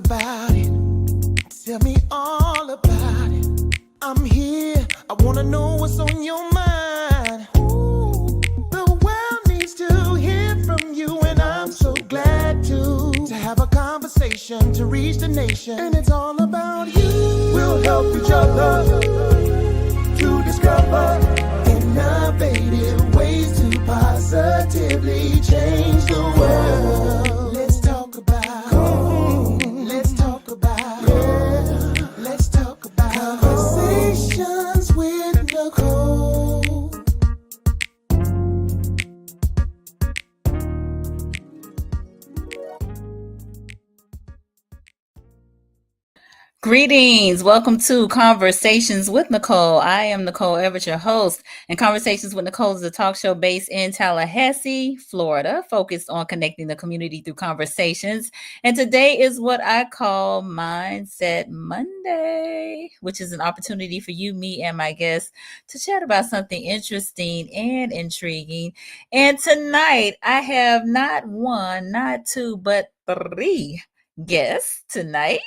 about it. Tell me all about it. I'm here. I wanna know what's on your mind. Ooh, the world needs to hear from you, and I'm so glad to have a conversation to reach the nation. And it's all about you. We'll help each other to discover innovative ways to positively change the world. Let's talk about. Let's talk about. Let's talk about conversations with Nicole. Greetings. Welcome to Conversations with Nicole. I am Nicole Everett, your host. And Conversations with Nicole is a talk show based in Tallahassee, Florida, focused on connecting the community through conversations. And today is what I call Mindset Monday, which is an opportunity for you, me, and my guests to chat about something interesting and intriguing. And tonight I have not one, not two, but three guests tonight.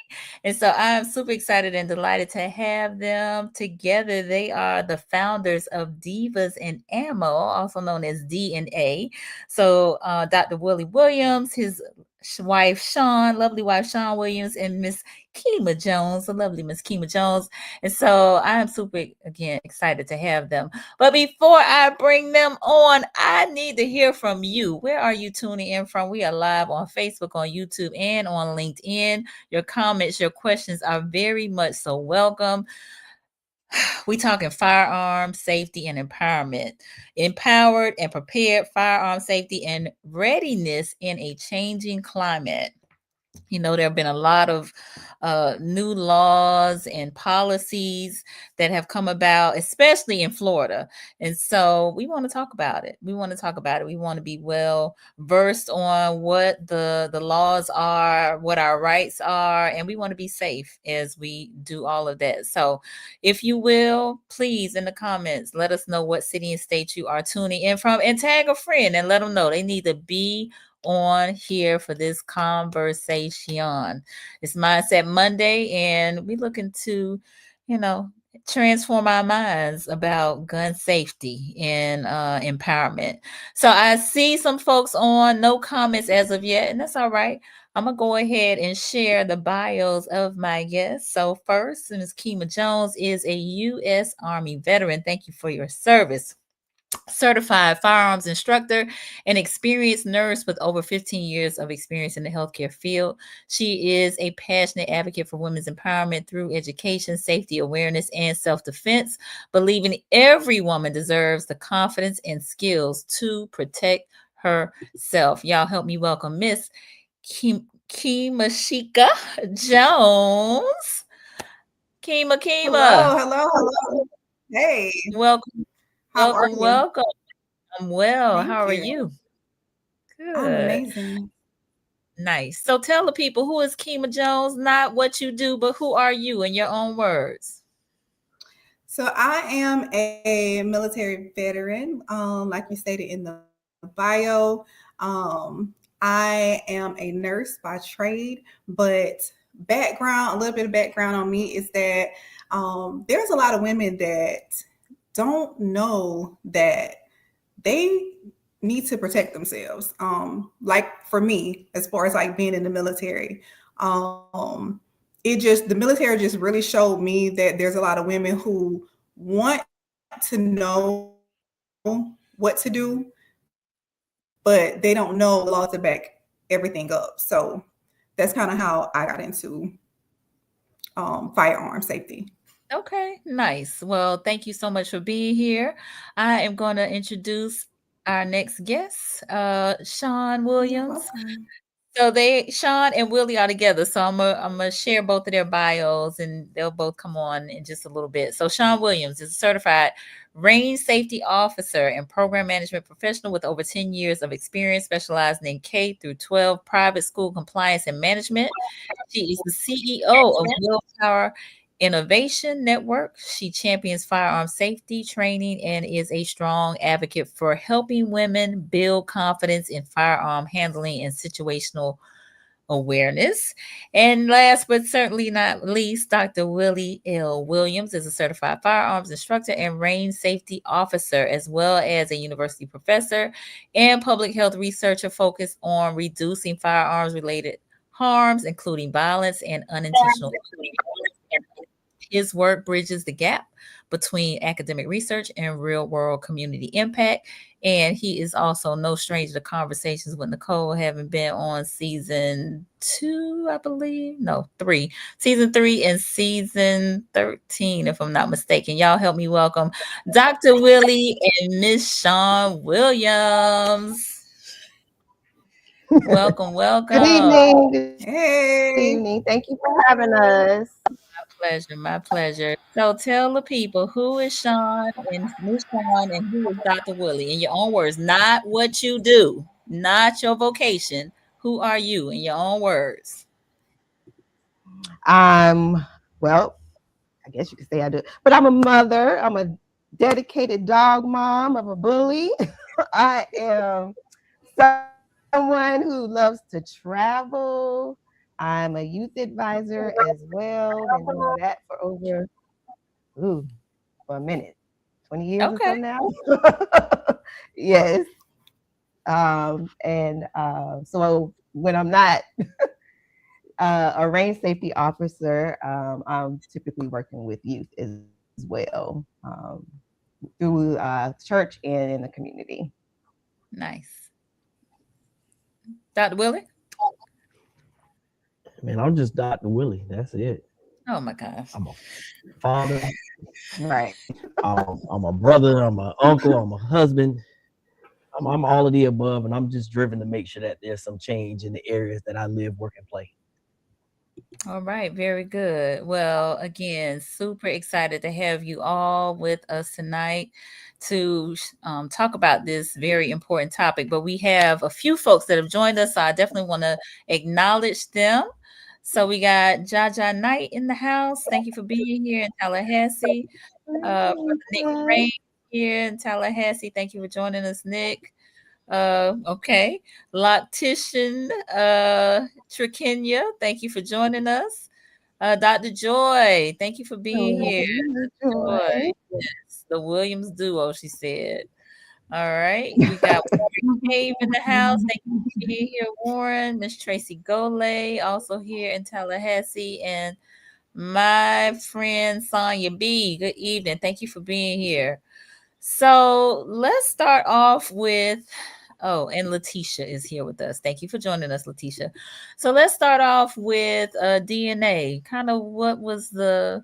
And so I'm super excited and delighted to have them together. They are the founders of Divas-N-Ammo, also known as D&A. So Dr. Willie Williams, his wife Shawn, lovely wife Shawn Williams, and Miss Keema Jones, the lovely Miss Keema Jones. And so I'm super, again, excited to have them. But before I bring them on, I need to hear from you. Where are you tuning in from? We are live on Facebook, on YouTube, and on LinkedIn. Your comments, your questions are very much so welcome. We talking firearm safety and empowerment. Empowered and prepared firearm safety and readiness in a changing climate. You know, there have been a lot of new laws and policies that have come about, especially in Florida. And so we want to talk about it. We want to be well versed on what the laws are, what our rights are, and we want to be safe as we do all of that. So if you will, please, in the comments, let us know what city and state you are tuning in from, and tag a friend and let them know they need to be on here for this conversation. It's Mindset Monday, and we're looking to, transform our minds about gun safety and empowerment. So I see some folks on, no comments as of yet, and that's all right. I'm going to go ahead and share the bios of my guests. So first, Ms. Keema Jones is a U.S. Army veteran. Thank you for your service. Certified firearms instructor, and experienced nurse with over 15 years of experience in the healthcare field. She is a passionate advocate for women's empowerment through education, safety awareness, and self-defense, believing every woman deserves the confidence and skills to protect herself. Y'all help me welcome Miss Keema Jones. Keema. Hello. Hey. Welcome. How are you? Welcome. I'm well. Thank How are you. you? Good. I'm amazing. Nice. So tell the people, who is Keema Jones? Not what you do, but who are you in your own words? So I am a military veteran, like you stated in the bio. I am a nurse by trade, but a little bit of background on me is that there's a lot of women that don't know that they need to protect themselves. Like for me, as far as like being in the military, the military just really showed me that there's a lot of women who want to know what to do, but they don't know the laws to back everything up. So that's kind of how I got into firearm safety. Okay, nice. Well, thank you so much for being here. I am going to introduce our next guest, Shawn Williams. So Shawn and Willie are together. So I'm gonna share both of their bios, and they'll both come on in just a little bit. So Shawn Williams is a certified range safety officer and program management professional with over 10 years of experience, specializing in K through 12 private school compliance and management. She is the CEO of Willpower Innovation Network. She champions firearm safety training and is a strong advocate for helping women build confidence in firearm handling and situational awareness. And last but certainly not least, Dr. Willie L. Williams is a certified firearms instructor and range safety officer, as well as a university professor and public health researcher focused on reducing firearms related harms, including violence and unintentional. His work bridges the gap between academic research and real world community impact. And he is also no stranger to conversations with Nicole, having been on season 2, I believe. No, 3. Season 3 and season 13, if I'm not mistaken. Y'all help me welcome Dr. Willie and Miss Shawn Williams. Welcome, Good welcome. evening. Good Hey. evening. Thank you for having us. Pleasure, my pleasure. So tell the people who is Shawn and Miss Shawn and who is Dr. Willie in your own words, not what you do, not your vocation. Who are you in your own words? Well, I guess you could say I do, but I'm a mother. I'm a dedicated dog mom of a bully. I am someone who loves to travel. I'm a youth advisor as well. Been doing that for over, for a minute, 20 years or Okay. so now. Yes. So when I'm not a range safety officer, I'm typically working with youth as well, through church and in the community. Nice. Dr. Willie? Man, I'm just Dr. Willie. That's it. Oh my gosh. I'm a father. Right. I'm a brother. I'm an uncle. I'm a husband. I'm all of the above, and I'm just driven to make sure that there's some change in the areas that I live, work, and play. All right, very good. Well, again, super excited to have you all with us tonight to talk about this very important topic. But we have a few folks that have joined us, so I definitely want to acknowledge them. So we got Jaja Knight in the house. Thank you for being here in Tallahassee. Brother Nick Rain here in Tallahassee. Thank you for joining us, Nick. Okay. Loctician Trakenya, thank you for joining us. Dr. Joy, thank you for being here. Joy. Yes, the Williams duo, she said. All right. We got Warren Cave in the house. Thank you for being here, Warren. Miss Tracy Gole, also here in Tallahassee. And my friend Sonia B. Good evening. Thank you for being here. So let's start off with and Letitia is here with us. Thank you for joining us, Letitia. So let's start off with DNA. Kind of what was tell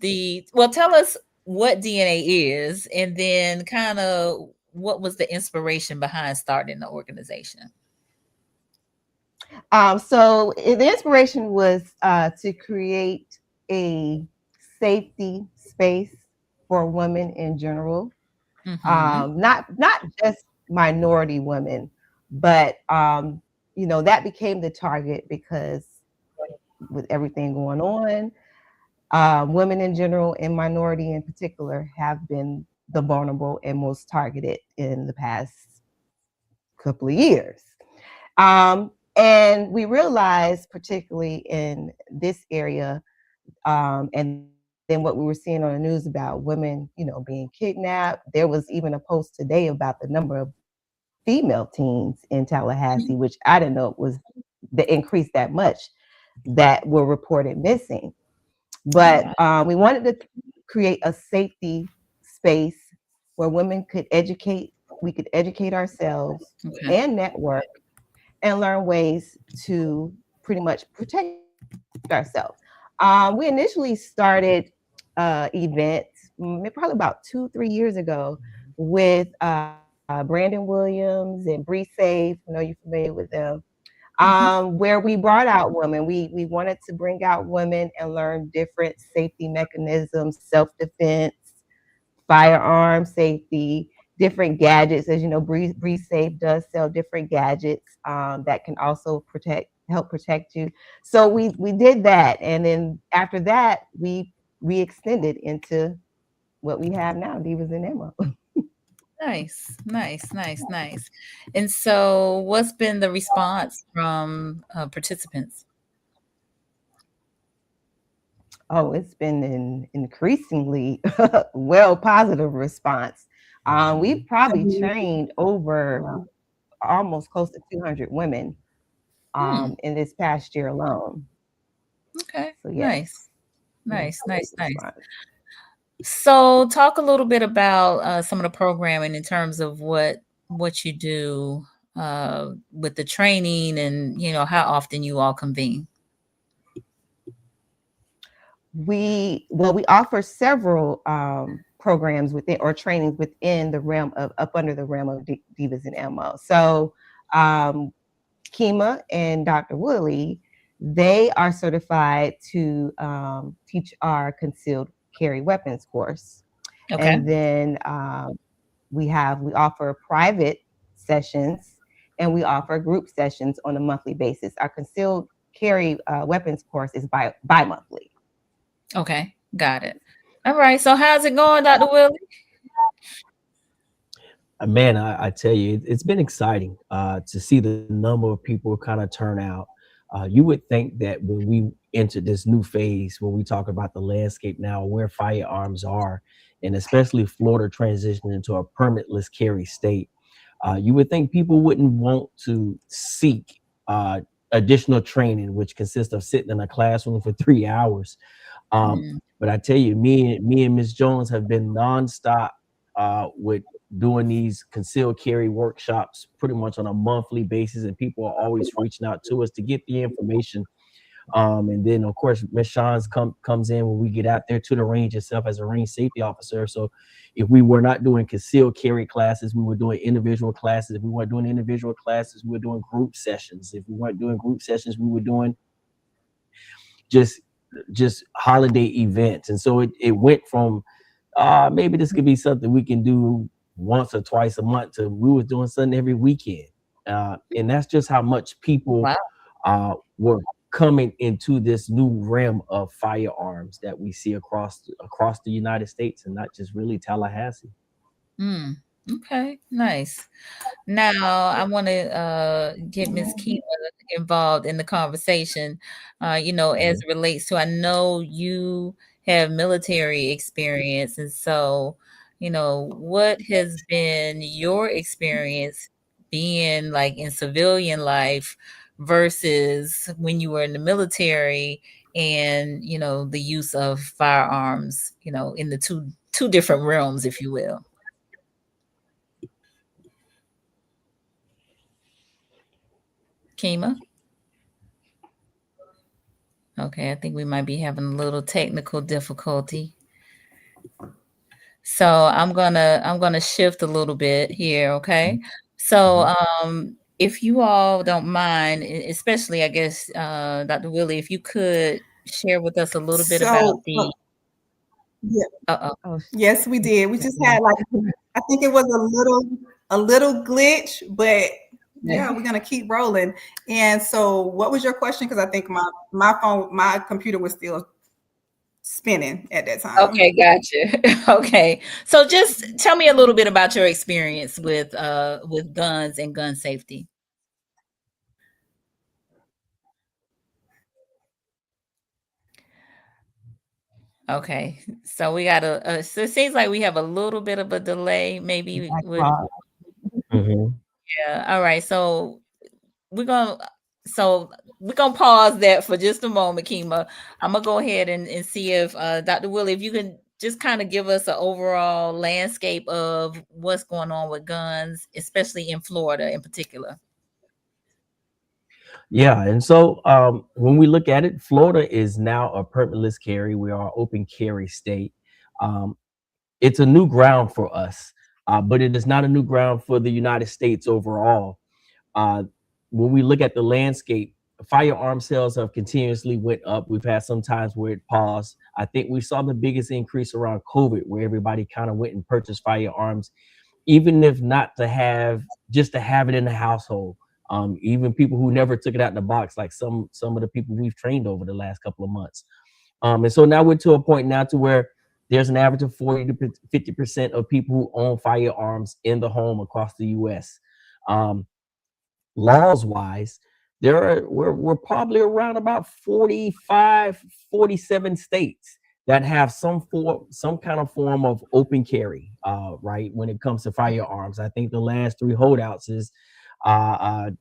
us what DNA is, and then kind of what was the inspiration behind starting the organization. So the inspiration was to create a safety space for women in general. Not just minority women, but that became the target because with everything going on, women in and minority in particular have been the vulnerable and most targeted in the past couple of years. And we realized, particularly in this area, and then what we were seeing on the news about women, being kidnapped. There was even a post today about the number of female teens in Tallahassee, which I didn't know was the increase that much, that were reported missing. But we wanted to create a safety space where women could educate, we could educate ourselves and network and learn ways to pretty much protect ourselves. We initially started events probably about 2-3 years ago with Brandon Williams and Bree Safe. I know you're familiar with them. Where we brought out women. We wanted to bring out women and learn different safety mechanisms, self-defense, firearm safety, different gadgets. As you know, Bree Safe does sell different gadgets that can also help protect you. So we did that, and then after that, we extended into what we have now, Divas-N-Ammo. Nice, nice, nice, nice. And so, what's been the response from participants? Oh, it's been an increasingly well positive response. We've probably trained over almost close to 200 women Hmm. in this past year alone. Okay. So yes, Nice, yeah, nice, nice, great nice. response. So, talk a little bit about some of the programming in terms of what you do with the training, and how often you all convene. We offer several programs within or trainings within the realm of up under the realm of Divas-N-Ammo. So um, Keema and Dr. Willie, they are certified to teach our concealed carry weapons course. Okay. And then we offer private sessions and we offer group sessions on a monthly basis. Our concealed carry weapons course is bi-monthly. Okay. Got it. All right. So, how's it going, Dr. Willie? Man, I tell you, it's been exciting to see the number of people kind of turn out. You would think that when we entered this new phase, when we talk about the landscape now, where firearms are, and especially Florida transitioning into a permitless carry state, you would think people wouldn't want to seek additional training, which consists of sitting in a classroom for 3 hours. Mm. But I tell you, me and Miss Jones have been nonstop with doing these concealed carry workshops pretty much on a monthly basis, and people are always reaching out to us to get the information. And then of course Miss Shawn's comes in when we get out there to the range itself as a range safety officer. So if we were not doing concealed carry classes, we were doing individual classes. If we weren't doing individual classes, we were doing group sessions. If we weren't doing group sessions, we were doing just holiday events. And so it went from maybe this could be something we can do once or twice a month to we was doing something every weekend. And that's just how much people Wow. were coming into this new realm of firearms that we see across the United States, and not just really Tallahassee. Mm. Okay. Nice. Now, I want to get Miss Keema involved in the conversation, as Mhm. it relates to, I know you have military experience. And so, what has been your experience being like in civilian life versus when you were in the military, and, the use of firearms, in the two different realms, if you will. Keema? Okay, I think we might be having a little technical difficulty. So I'm gonna shift a little bit here, okay? So Mhm. if you all don't mind, especially I guess Dr. Willie, if you could share with us a little bit about So, the yeah, uh-oh. Oh, yes, we did. We just had like I think it was a little glitch, but yeah, we're gonna keep rolling. And so, what was your question? Because I think my computer was still spinning at that time. Okay, gotcha. Okay. So just tell me a little bit about your experience with guns and gun safety. Okay. So we got so it seems like we have a little bit of a delay, maybe back with off. Mhm. yeah. All right. We're gonna so we're gonna pause that for just a moment, Keema. I'm gonna go ahead and see if Dr. Willie, if you can just kind of give us an overall landscape of what's going on with guns, especially in Florida in particular. Yeah, and so when we look at it, Florida is now a permitless carry. We are an open carry state. Um, it's a new ground for us, but it is not a new ground for the United States overall. Uh, when we look at the landscape, firearm sales have continuously went up. We've had some times where it paused. I think we saw the biggest increase around COVID, where everybody kind of went and purchased firearms, even if not to have, just to have it in the household. Even people who never took it out the box, like some of the people we've trained over the last couple of months. And so now we're to a point now to where There's an average of 40 to 50% of people who own firearms in the home across the U.S. Um, Laws wise, we're probably around about 45, 47 states that have some kind of form of open carry, right, when it comes to firearms. I think the last three holdouts is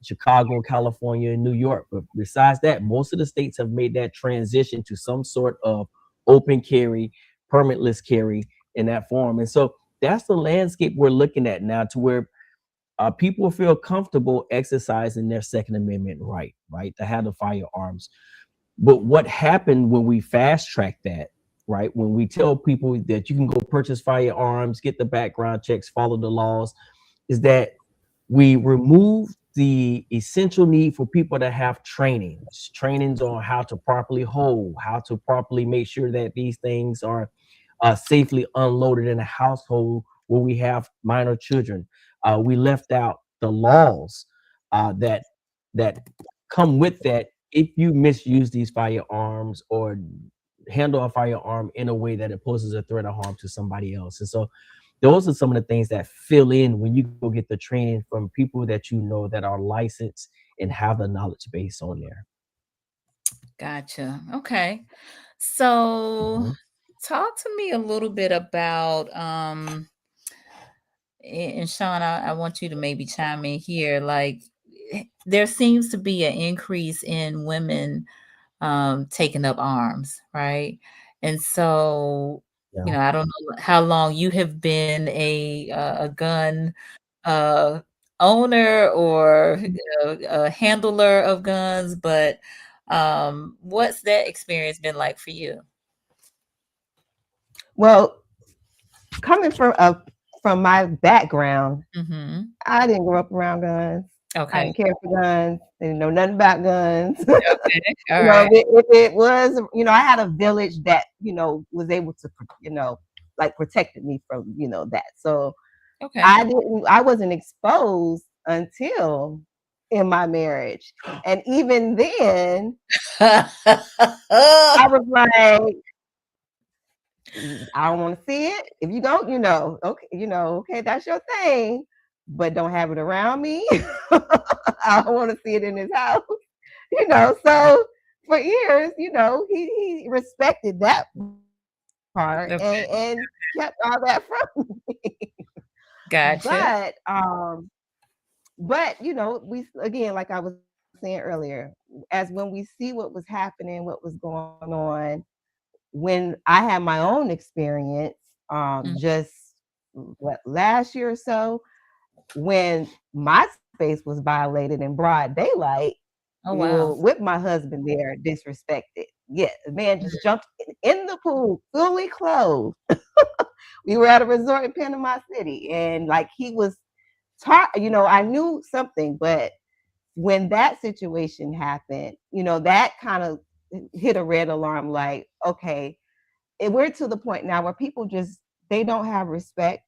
Chicago, California, and New York. But besides that, most of the states have made that transition to some sort of open carry, permitless carry in that form. And so that's the landscape we're looking at now, to where people feel comfortable exercising their Second Amendment right, to have the firearms. But what happened when we fast track that, right? When we tell people that you can go purchase firearms, get the background checks, follow the laws, is that we remove the essential need for people to have trainings on how to properly hold, how to properly make sure that these things are safely unloaded in a household where we have minor children. We left out the laws that come with that. If you misuse these firearms or handle a firearm in a way that it poses a threat or harm to somebody else. And so those are some of the things that fill in when you go get the training from people that you know that are licensed and have the knowledge base on there. Gotcha. Okay. So Mhm. talk to me a little bit about and Shawn, I want you to maybe chime in here. Like, there seems to be an increase in women taking up arms, right? And so, Yeah. I don't know how long you have been a gun uh, owner or a handler of guns, but what's that experience been like for you? Well, coming from my background, Mm-hmm. I didn't grow up around guns. I Okay. didn't care for guns. Didn't know nothing about guns. Okay. All right. If it was, I had a village that, was able to, like protected me from, that. So Okay. I wasn't exposed until in my marriage. And even then, I was like, I don't want to see it. If you don't, okay, that's your thing, but don't have it around me. I don't want to see it in his house, So for years, he respected that part Okay. and kept all that from me. Gotcha. But we again, like I was saying earlier, as when we see what was happening, what was going on, when I had my own experience, Mm. just last year or so, when my space was violated in broad daylight, Oh, wow. with my husband there disrespected. Yeah, the man just jumped in the pool, fully clothed. We were at a resort in Panama City, and like he was taught, I knew something, but when that situation happened, that kind of hit a red alarm. Like, okay, we're to the point now where people just they don't have respect,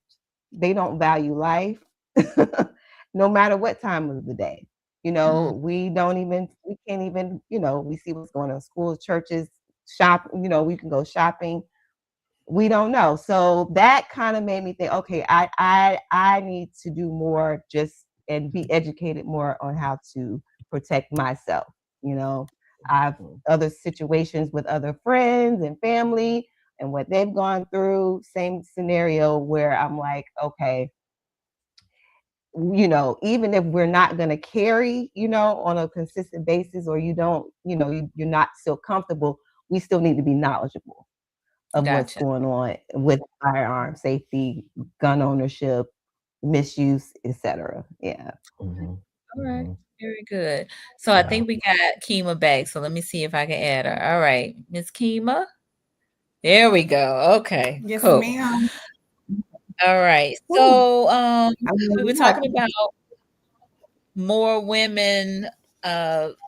they don't value life, no matter what time of the day. Mm. We can't even, we see what's going on in schools, churches, shop, we can go shopping. We don't know. So that kind of made me think, okay, I need to do more just and be educated more on how to protect myself. I've other situations with other friends and family and what they've gone through, same scenario where I'm like, okay, even if we're not going to carry, on a consistent basis, or you don't, you're not still comfortable, we still need to be knowledgeable of what's Gotcha. going on with firearm safety, gun ownership, misuse, etc. Yeah. Mhm. All right. Mhm. Very good. So I Yeah. think we got Keema back. So let me see if I can add her. All right. Miss Keema. There we go. Okay. Yes, Cool. ma'am. All right. Ooh, So I we were mean, talking about more women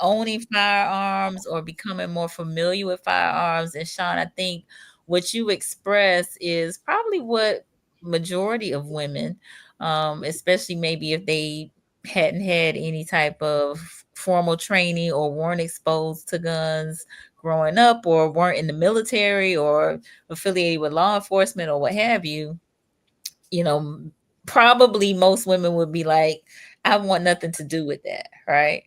owning firearms or becoming more familiar with firearms. And Shawn, I think what you express is probably what majority of women, especially maybe if they hadn't had any type of formal training or weren't exposed to guns growing up or weren't in the military or affiliated with law enforcement or what have you, you know, probably most women would be like, I want nothing to do with that, right?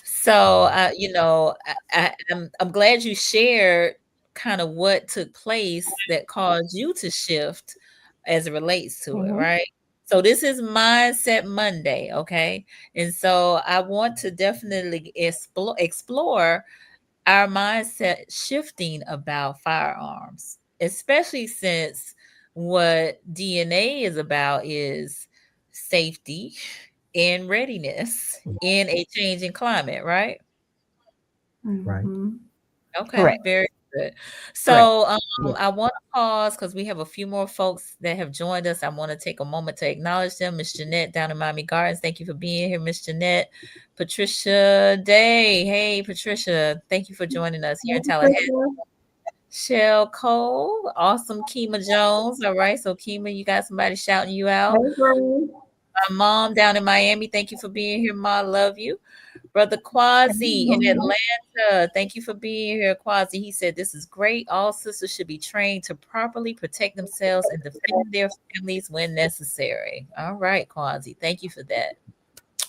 So, I'm glad you shared kind of what took place that caused you to shift as it relates to it, Mhm. right? So this is Mindset Monday, okay? And so I want to definitely explore our mindset shifting about firearms, especially since what DNA is about is safety and readiness in a changing climate, right? Right. Mhm. Okay, Correct. very good. Correct. So Yeah. I want to pause because we have a few more folks that have joined us. I want to take a moment to acknowledge them. Miss Jeanette down in Miami Gardens. Thank you for being here, Miss Jeanette. Patricia Day. Hey, Patricia. Thank you for joining us here in Tallahassee. Shell Cole. Awesome. Keema Jones. All right. So, Keema, you got somebody shouting you out. My mom down in Miami. Thank you for being here, Ma. Love you. Brother Quasi in Atlanta. Thank you for being here, Quasi. He said, this is great. All sisters should be trained to properly protect themselves and defend their families when necessary. All right, Quasi. Thank you for that.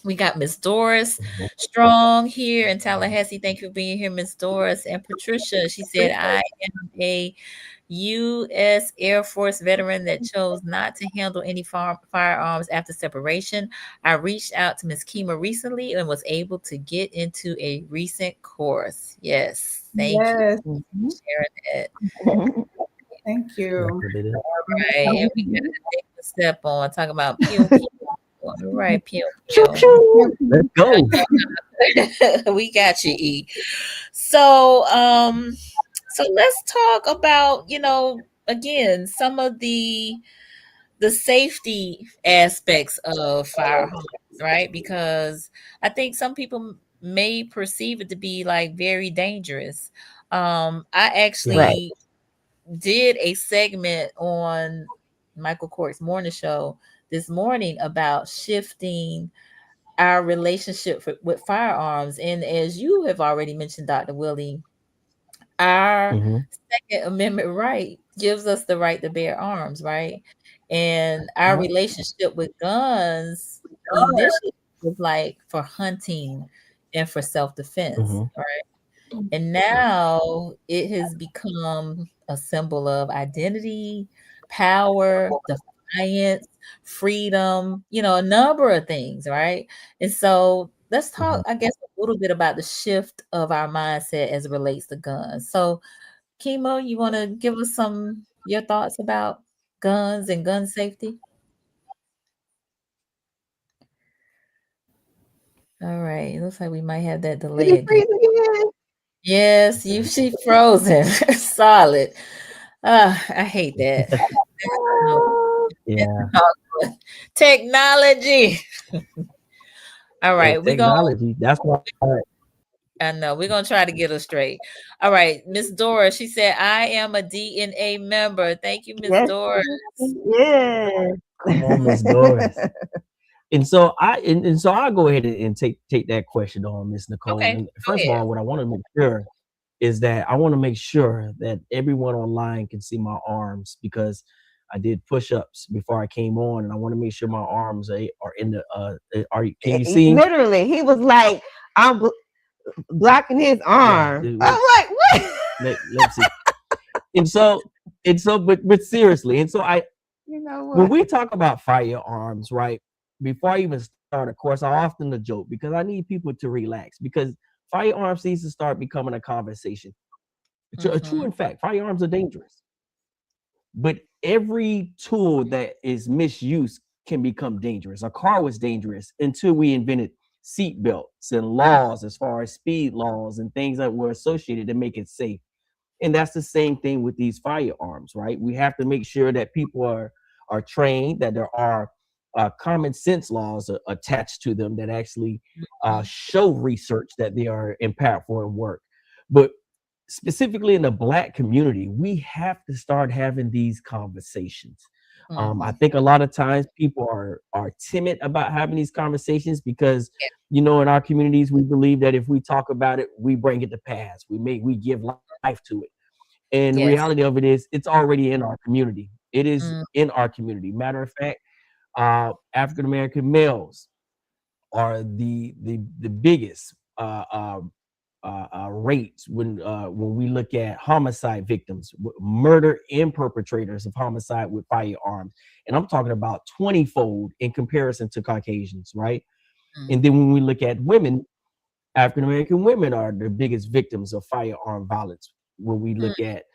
We got Miss Doris Strong here in Tallahassee. Thank you for being here, Miss Doris. And Patricia, she said, I am a U.S. Air Force veteran that chose not to handle any firearms after separation. I reached out to Miss Keema recently and was able to get into a recent course. Yes, thank you Yes, for Mhm. sharing that. thank That's you. what it is. Right, and we got to take a step on talking about pew pew. All right, pew Choo pew. choo. Let's go. We got you, E. So, so let's talk about, again, some of the safety aspects of firearms, right? Because I think some people may perceive it to be like very dangerous. I Yeah. Right. actually did a segment on Michael Cork's morning show this morning about shifting our relationship with firearms. And as you have already mentioned, Dr. Willie, our Mm-hmm. Second Amendment right gives us the right to bear arms, right? And our Right. relationship with guns initially was like for hunting and for self-defense, Mm-hmm. right? And now it has become a symbol of identity, power, defiance, freedom, a number of things, right? And so let's Mm-hmm. talk, I guess, a little bit about the shift of our mindset as it relates to guns. So, Kimo, you want to give us your thoughts about guns and gun safety? All right. It looks like we might have that Did delay he again. freeze again? Yes, she frozen. Solid. I hate that. No, Yeah. technology. All And right, technology. That's why. I know we're gonna try to get her straight. All right, Miss Dora. She said, "I am a DNA member." Thank you, Miss Yes. Dora. Yes. Come on, Miss Doris. And so I'll go ahead and take that question on, Miss Nicole. Okay, And go first of ahead. all, what I want to make sure is that I want to make sure that everyone online can see my arms because I did push-ups before I came on, and I want to make sure my arms are in the can you see? Literally, he was like, I'm blocking his Yeah, arm. I'm like, what? let's see. And so but seriously, and so I You know when what? we talk about firearms, right? Before I even start, of course, I often a joke because I need people to relax because firearms needs to start becoming a conversation. A true Mm-hmm. in fact, firearms are dangerous, but every tool that is misused can become dangerous. A car was dangerous until we invented seat belts and laws as far as speed laws and things that were associated to make it safe. And that's the same thing with these firearms, right? We have to make sure that people are trained, that there are common sense laws attached to them that actually show research that they are impactful and work. But specifically in the Black community, we have to start having these conversations. I Mhm. think a lot of times people are timid about having these conversations because, Yeah. you know, in our communities we believe that if we talk about it, we bring it to pass. We give life to it. And the Yes. reality of it is, it's already in our community. It is Mm, in our community. Matter of fact, African American males are the biggest rates when we look at homicide victims, murder and perpetrators of homicide with firearms, and I'm talking about 20-fold in comparison to Caucasians, right? mm, And then when we look at women, African American women are the biggest victims of firearm violence when we mm. look at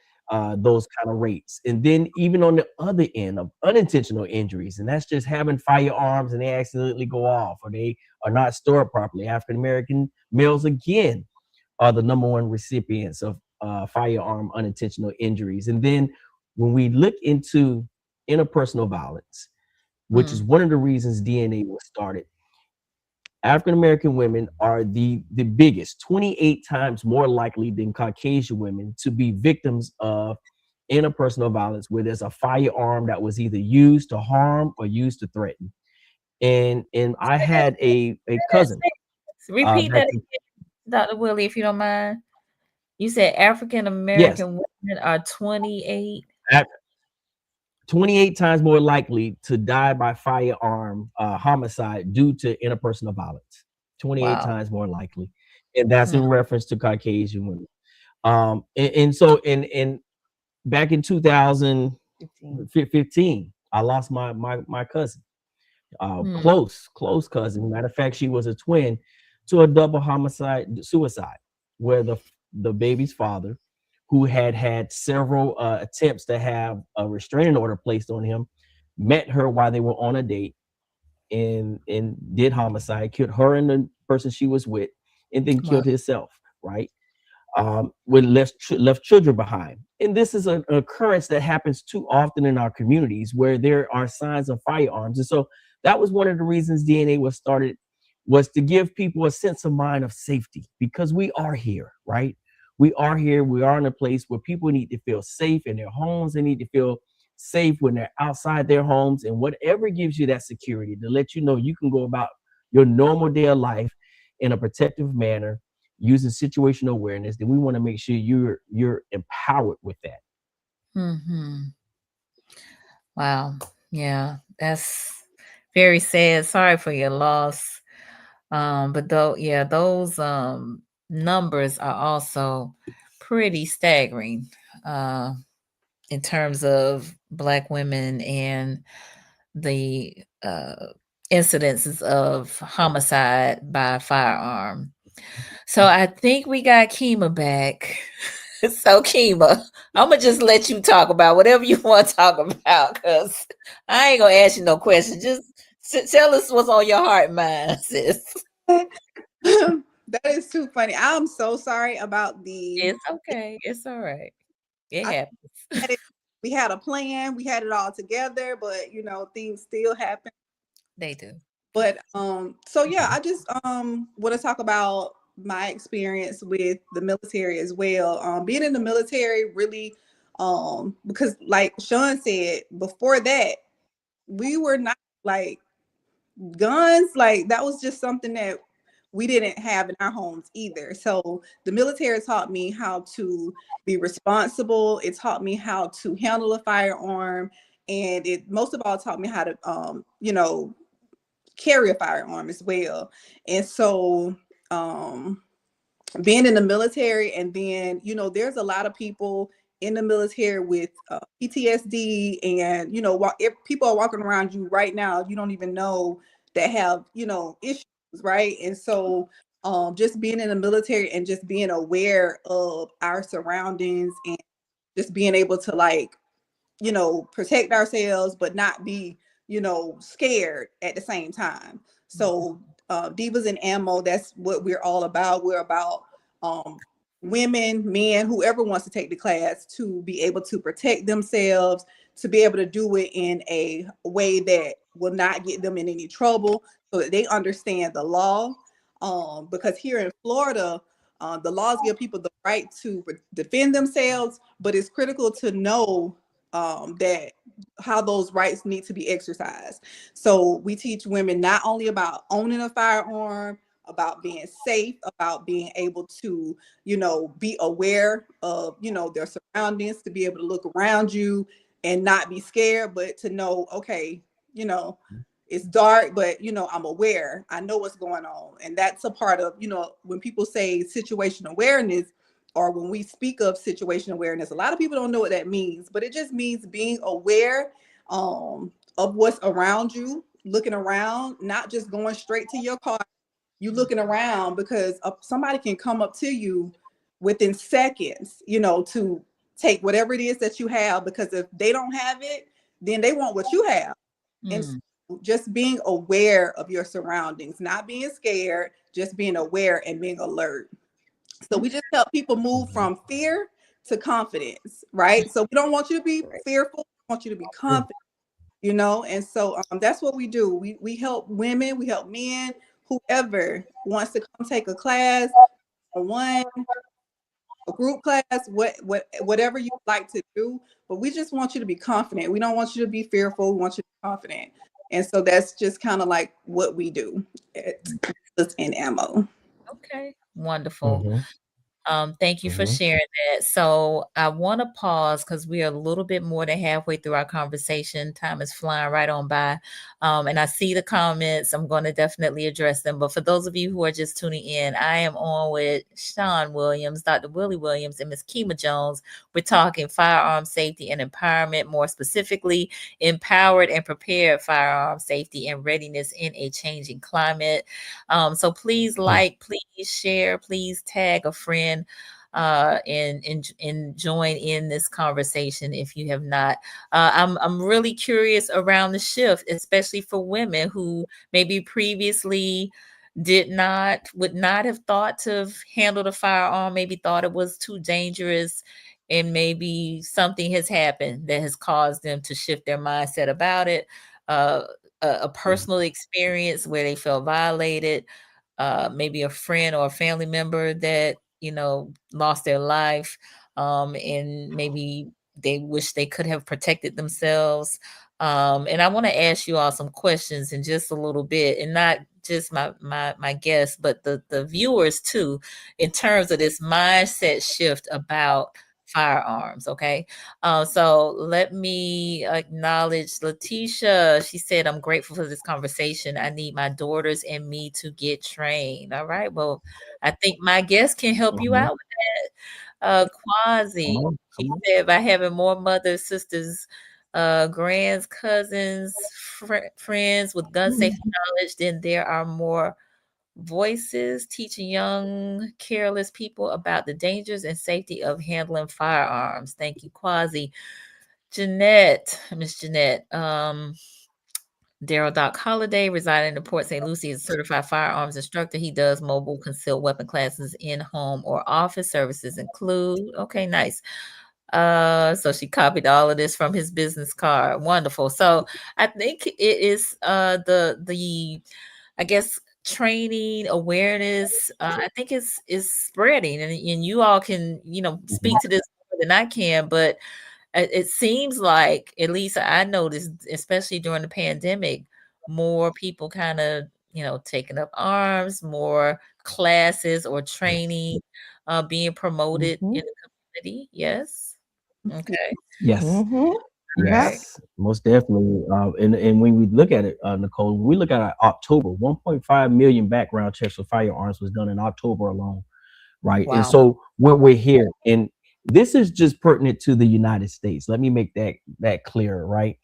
those kind of rates. And then even on the other end of unintentional injuries, and that's just having firearms and they accidentally go off or they are not stored properly. African American males again are the number one recipients of firearm unintentional injuries. And then when we look into interpersonal violence, which is Mm. one of the reasons DNA was started, African American women are the biggest, 28 times more likely than Caucasian women to be victims of interpersonal violence where there's a firearm that was either used to harm or used to threaten. And I had a cousin Repeat back that in, again, Dr. Willie, if you don't mind. You said African yes, American women are 28. 28 times more likely to die by firearm homicide due to interpersonal violence. 28 Wow. times more likely. And that's Mm, in reference to Caucasian women. And so in back in 15. 2015, I lost my cousin, mm. close cousin. Matter of fact, she was a twin to a double homicide suicide, where the baby's father, who had several attempts to have a restraining order placed on him, met her while they were on a date and did homicide, killed her and the person she was with, and then Wow. killed himself. Right, with left children behind. And this is an occurrence that happens too often in our communities where there are signs of firearms. And so that was one of the reasons DNA was started, was to give people a sense of mind of safety, because we are here, right? We are here. We are in a place where people need to feel safe in their homes. They need to feel safe when they're outside their homes, and whatever gives you that security to let you know you can go about your normal day of life in a protective manner using situational awareness, then we want to make sure you're empowered with that. Hmm. Wow. Yeah, that's very sad. Sorry for your loss. But though, yeah, those numbers are also pretty staggering uh in terms of Black women and the incidences of homicide by firearm. So I think we got Keema back. So Keema, I'm gonna just let you talk about whatever you want to talk about, because I ain't gonna ask you no questions. Just tell us what's on your heart and mind, sis. That is too funny. I'm so sorry about the. It's okay. It's all right. It I happens. had it, we had a plan. We had it all together, but things still happen. They do. But so yeah, I just want to talk about my experience with the military as well. Being in the military really, because like Shawn said before that, we were not like guns, like that was just something that we didn't have in our homes either. So the military taught me how to be responsible. It taught me how to handle a firearm, and it most of all taught me how to carry a firearm as well. And so being in the military, and then there's a lot of people in the military with PTSD, and if people are walking around you right now, you don't even know, that have issues, right? And so just being in the military and just being aware of our surroundings, and just being able to like protect ourselves, but not be, scared at the same time. So, Divas-N-Ammo, that's what we're all about. We're about um, women, men, whoever wants to take the class to be able to protect themselves, to be able to do it in a way that will not get them in any trouble, so that they understand the law. Because here in Florida, the laws give people the right to defend themselves, but it's critical to know that how those rights need to be exercised. So we teach women not only about owning a firearm, about being safe, about being able to, be aware of, their surroundings, to be able to look around you and not be scared, but to know, okay, you know, it's dark, but I'm aware. I know what's going on. And that's a part of, when people say situational awareness, or when we speak of situation awareness, a lot of people don't know what that means, but it just means being aware of what's around you, looking around, not just going straight to your car. You looking around because somebody can come up to you within seconds, to take whatever it is that you have, because if they don't have it, then they want what you have. And so just being aware of your surroundings, not being scared, just being aware and being alert. So we just help people move from fear to confidence, right? So we don't want you to be fearful. We want you to be confident, And so that's what we do. We help women, we help men, whoever wants to come take a class, a group class, whatever you like to do. But we just want you to be confident. We don't want you to be fearful. We want you to be confident. And so that's just kind of like what we do at Divas-N-Ammo. Okay, wonderful. Mm-hmm. Thank you for Mm-hmm. sharing that. So I want to pause because we are a little bit more than halfway through our conversation. Time is flying right on by. And I see the comments. I'm going to definitely address them. But for those of you who are just tuning in, I am on with Shawn Williams, Dr. Willie Williams, and Miss Keema Jones. We're talking firearm safety and empowerment, more specifically, empowered and prepared firearm safety and readiness in a changing climate. So please please share, please tag a friend and join in this conversation if you have not. I'm really curious around the shift, especially for women who maybe previously would not have thought to have handled a firearm, maybe thought it was too dangerous, and maybe something has happened that has caused them to shift their mindset about it. Uh, a personal experience where they felt violated, maybe a friend or a family member that lost their life, and maybe they wish they could have protected themselves. And I want to ask you all some questions in just a little bit, and not just my guests, but the viewers too, in terms of this mindset shift about firearms. Okay. So let me acknowledge Letitia. She said, I'm grateful for this conversation. I need my daughters and me to get trained. All right. Well, I think my guest can help you out with that. Quasi, Come she on. said, by having more mothers, sisters, grands, cousins, friends with gun safety knowledge, then there are more voices teaching young, careless people about the dangers and safety of handling firearms. Thank you, Quasi. Jeanette, Miss Jeanette, Daryl Doc Holiday, residing in Port St. Lucie, is a certified firearms instructor. He does mobile concealed weapon classes in home or office. Services include, okay, nice. So she copied all of this from his business card. Wonderful. So I think it is the I guess training awareness, I think is spreading, and you all can speak to this more than I can, but it seems like, at least I noticed, especially during the pandemic, more people kind of taking up arms, more classes or training being promoted in the community. Yes. Okay. Yes. Yep. Right. Yes, most definitely. And when we look at it, Nicole, when we look at October, 1.5 million background checks for firearms was done in October alone, right? And Wow. so when we're here, and this is just pertinent to the United States. Let me make that clear, right?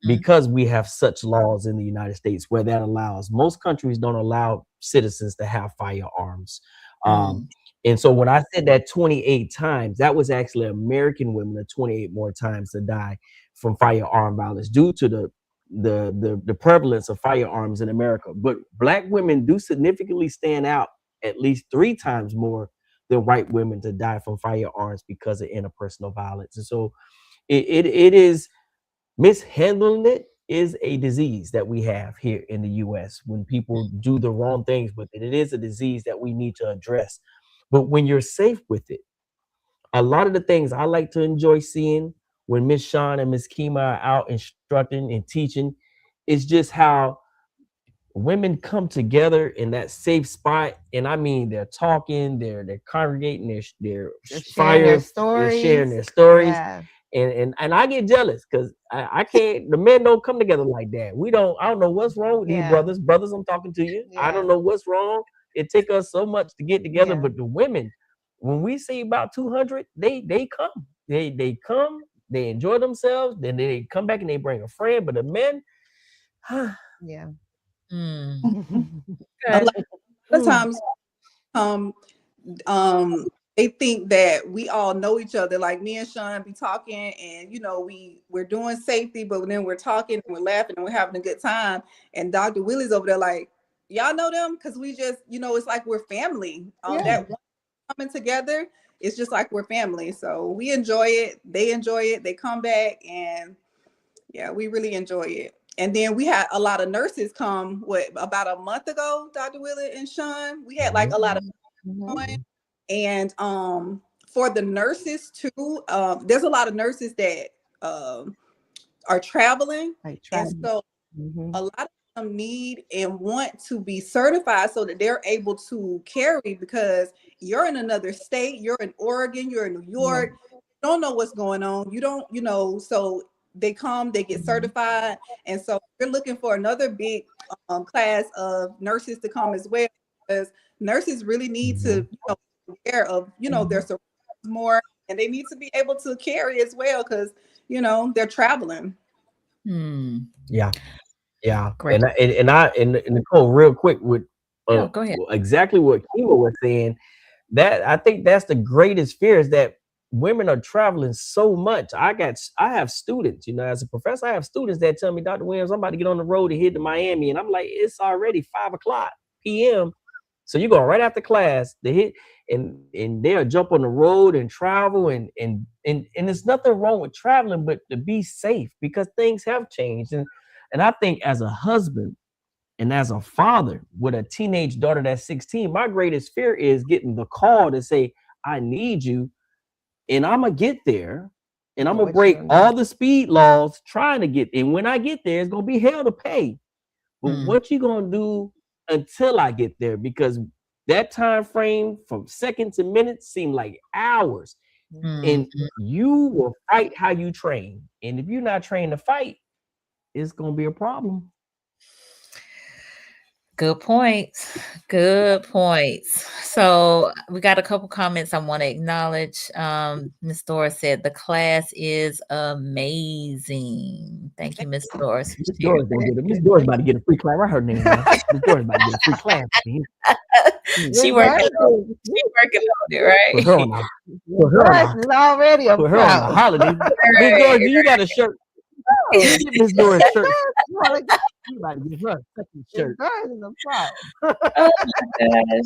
Mm, Because we have such laws in the United States where that allows. Most countries don't allow citizens to have firearms. Um, mm, and so when I said that 28 times, that was actually American women, the 28 more times to die from firearm violence due to the prevalence of firearms in America. But black women do significantly stand out at least 3 times more than white women to die from firearms because of interpersonal violence. And so it is, mishandling it is a disease that we have here in the US when people do the wrong things with it. It is a disease that we need to address. But when you're safe with it, a lot of the things I like to enjoy seeing when Miss Shawn and Miss Keema are out instructing and teaching. It's just how women come together in that safe spot, and I mean they're talking, they're congregating, they're sharing their they're stories. sharing their stories. Yeah. And I get jealous because I can't. The men don't come together like that. We don't. I don't know what's wrong with these Yeah. brothers. Brothers, I'm talking to you. I Yeah. don't know what's wrong. It take us so much to get together, Yeah. but the women, when we see about 200, they come. They come. They enjoy themselves. Then they come back and they bring a friend. But the men, Yeah. A lot of times, they think that we all know each other. Like me and Shawn be talking, and we're doing safety, but then we're talking and we're laughing and we're having a good time. And Dr. Willie's over there like, y'all know them because we just, it's like we're family. Yeah. That one coming together, it's just like we're family. So we enjoy it. They enjoy it. They come back, and yeah, we really enjoy it. And then we had a lot of nurses come. About a month ago, Dr. Willie and Shawn, we had like a lot of and for the nurses too, there's a lot of nurses that are traveling, and so a lot of them need and want to be certified so that they're able to carry, because you're in another state, you're in Oregon, you're in New York, you don't know what's going on, you don't, so they come, they get certified, and so we're looking for another big class of nurses to come as well, because nurses really need to be aware of their surroundings more, and they need to be able to carry as well, because they're traveling. yeah. Great. And Nicole, real quick, with go ahead. exactly what Keema was saying, that I think that's the greatest fear, is that women are traveling so much. I have students, as a professor, I have students that tell me, Dr. Williams, I'm about to get on the road to head to Miami, and I'm like, it's already 5:00 p.m. So you go right after class to hit, and they'll jump on the road and travel, and there's nothing wrong with traveling, but to be safe, because things have changed. And I think as a husband and as a father with a teenage daughter that's 16, my greatest fear is getting the call to say, I need you, and I'm going to get there, and I'm going to break all the speed laws trying to get, and when I get there, it's going to be hell to pay. But what you going to do until I get there? Because that time frame from seconds to minutes seem like hours. And you will fight how you train. And if you're not trained to fight, it's going to be a problem. Good points. Good points. So we got a couple comments I want to acknowledge. Miss Doris said the class is amazing. Thank you, Miss Doris. Miss Doris about to get a free class. I heard her name. Miss Doris about to get a free class. She working on it, right? Put her on already a put her on the holiday. Miss Doris, do you got a shirt? Get Miss Doris shirt. You about to get her a second shirt. Oh my gosh,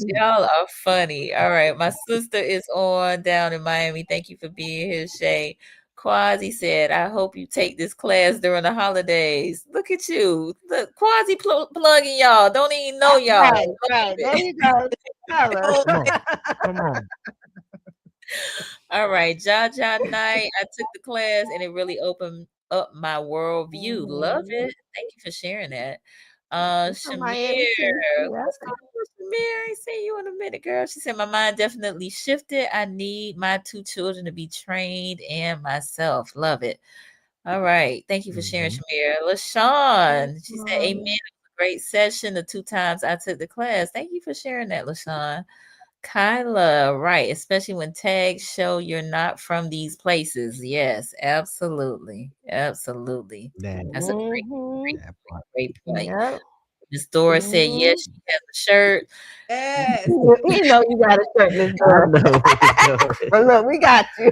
y'all are funny. All right, my sister is on down in Miami. Thank you for being here, Shay. Quasi said, I hope you take this class during the holidays. Look at you. Look, Quasi plugging y'all. Don't even know y'all. Right. There you go. Come on. All right, Jaja Night. I took the class and it really opened up my worldview. Love it. Thank you for sharing that. Shamir. What's going on, Shamir? I ain't seen you in a minute, girl. She said, my mind definitely shifted. I need my 2 children to be trained and myself. Love it. All right. Thank you for sharing, Shamir. LaShawn. She said, amen. It was a great session the 2 times I took the class. Thank you for sharing that, LaShawn. Kyla, right, especially when tags show you're not from these places. Yes, absolutely. That's a great point. Yep. Miss Dora said yes, she has a shirt. Yes. You know you got a shirt, Miss Doris. But look, we got you.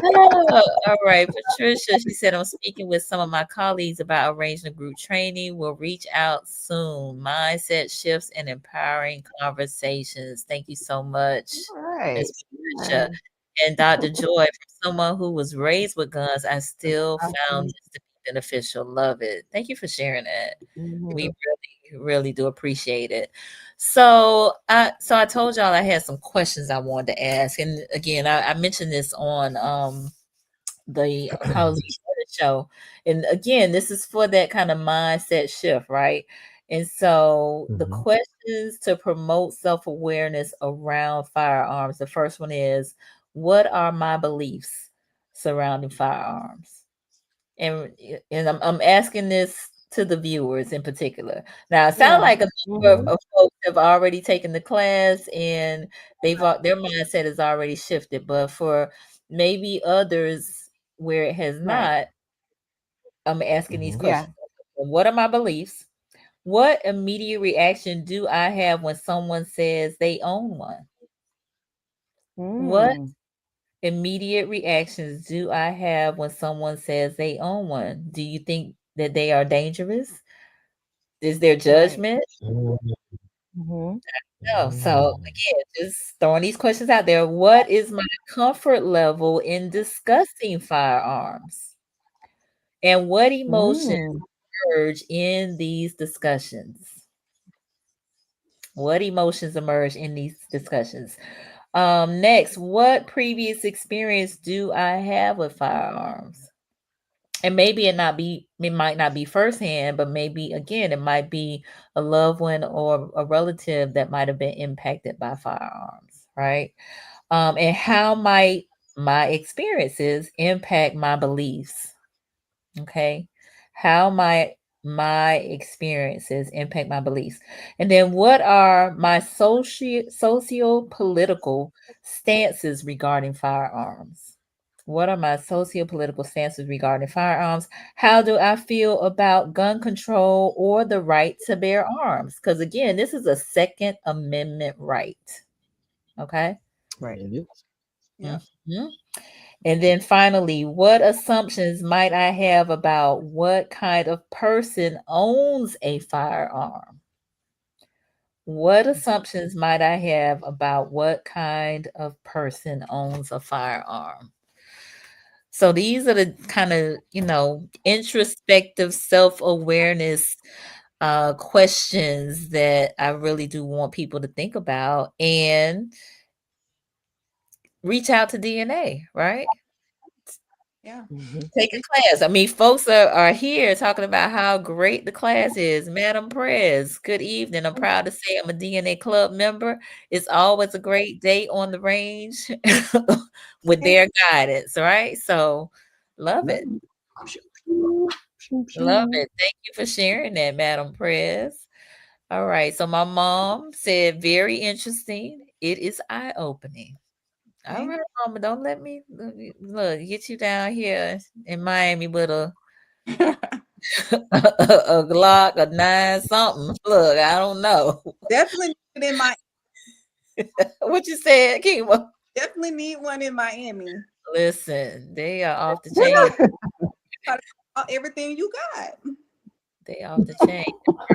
All right, Patricia, she said, I'm speaking with some of my colleagues about arranging a group training. We'll reach out soon. Mindset shifts and empowering conversations. Thank you so much, All right. Miss Patricia. And Dr. Joy, from someone who was raised with guns, I still found this to be beneficial. Love it. Thank you for sharing that. We really do appreciate it. So I told y'all I had some questions I wanted to ask. And again, I mentioned this on the College show. And again, this is for that kind of mindset shift, right? And so the Mhm. questions to promote self-awareness around firearms. The first one is, what are my beliefs surrounding firearms? And I'm asking this to the viewers in particular. Now, it sounds Yeah. like a number Mhm. of folks have already taken the class and their mindset has already shifted. But for maybe others where it has Right. not, I'm asking these Mhm. Yeah. questions. What are my beliefs? What immediate reaction do I have when someone says they own one? What Mm. immediate reactions do I have when someone says they own one? Do you think that they are dangerous? Is there Right. judgment? Mhm. Mhm. No. So Mm. again, just throwing these questions out there. What is my comfort level in discussing firearms? And what emotions Mm. emerge in these discussions? What emotions emerge in these discussions? Next, what previous experience do I have with firearms? And maybe it might not be firsthand, but maybe again, it might be a loved one or a relative that might have been impacted by firearms, right? And how might my experiences impact my beliefs? Okay. How might my experiences impact my beliefs? And then what are my socio-political stances regarding firearms? What are my socio-political stances regarding firearms? How do I feel about gun control or the right to bear arms? Because again, this is a Second Amendment right. Okay. Right. It is. Yeah. Mhm. And then finally, what assumptions might I have about what kind of person owns a firearm? What assumptions might I have about what kind of person owns a firearm? So these are the kind of, introspective self-awareness questions that I really do want people to think about and reach out to DNA, right? Yeah. Mhm. Take a class. I mean, folks are here talking about how great the class is. Madam Prez, good evening. I'm proud to say I'm a DNA club member. It's always a great day on the range with their guidance, right? So love it. Love it. Thank you for sharing that, Madam Prez. All right. So my mom said, very interesting. It is eye-opening. All Okay. right, mama, don't look, get you down here in Miami with a a Glock, a 9 something. Look, I don't know. Definitely need it in my What you said, Keema? definitely need one in Miami. Listen, they are off the chain. Try to everything you got. They off the chain.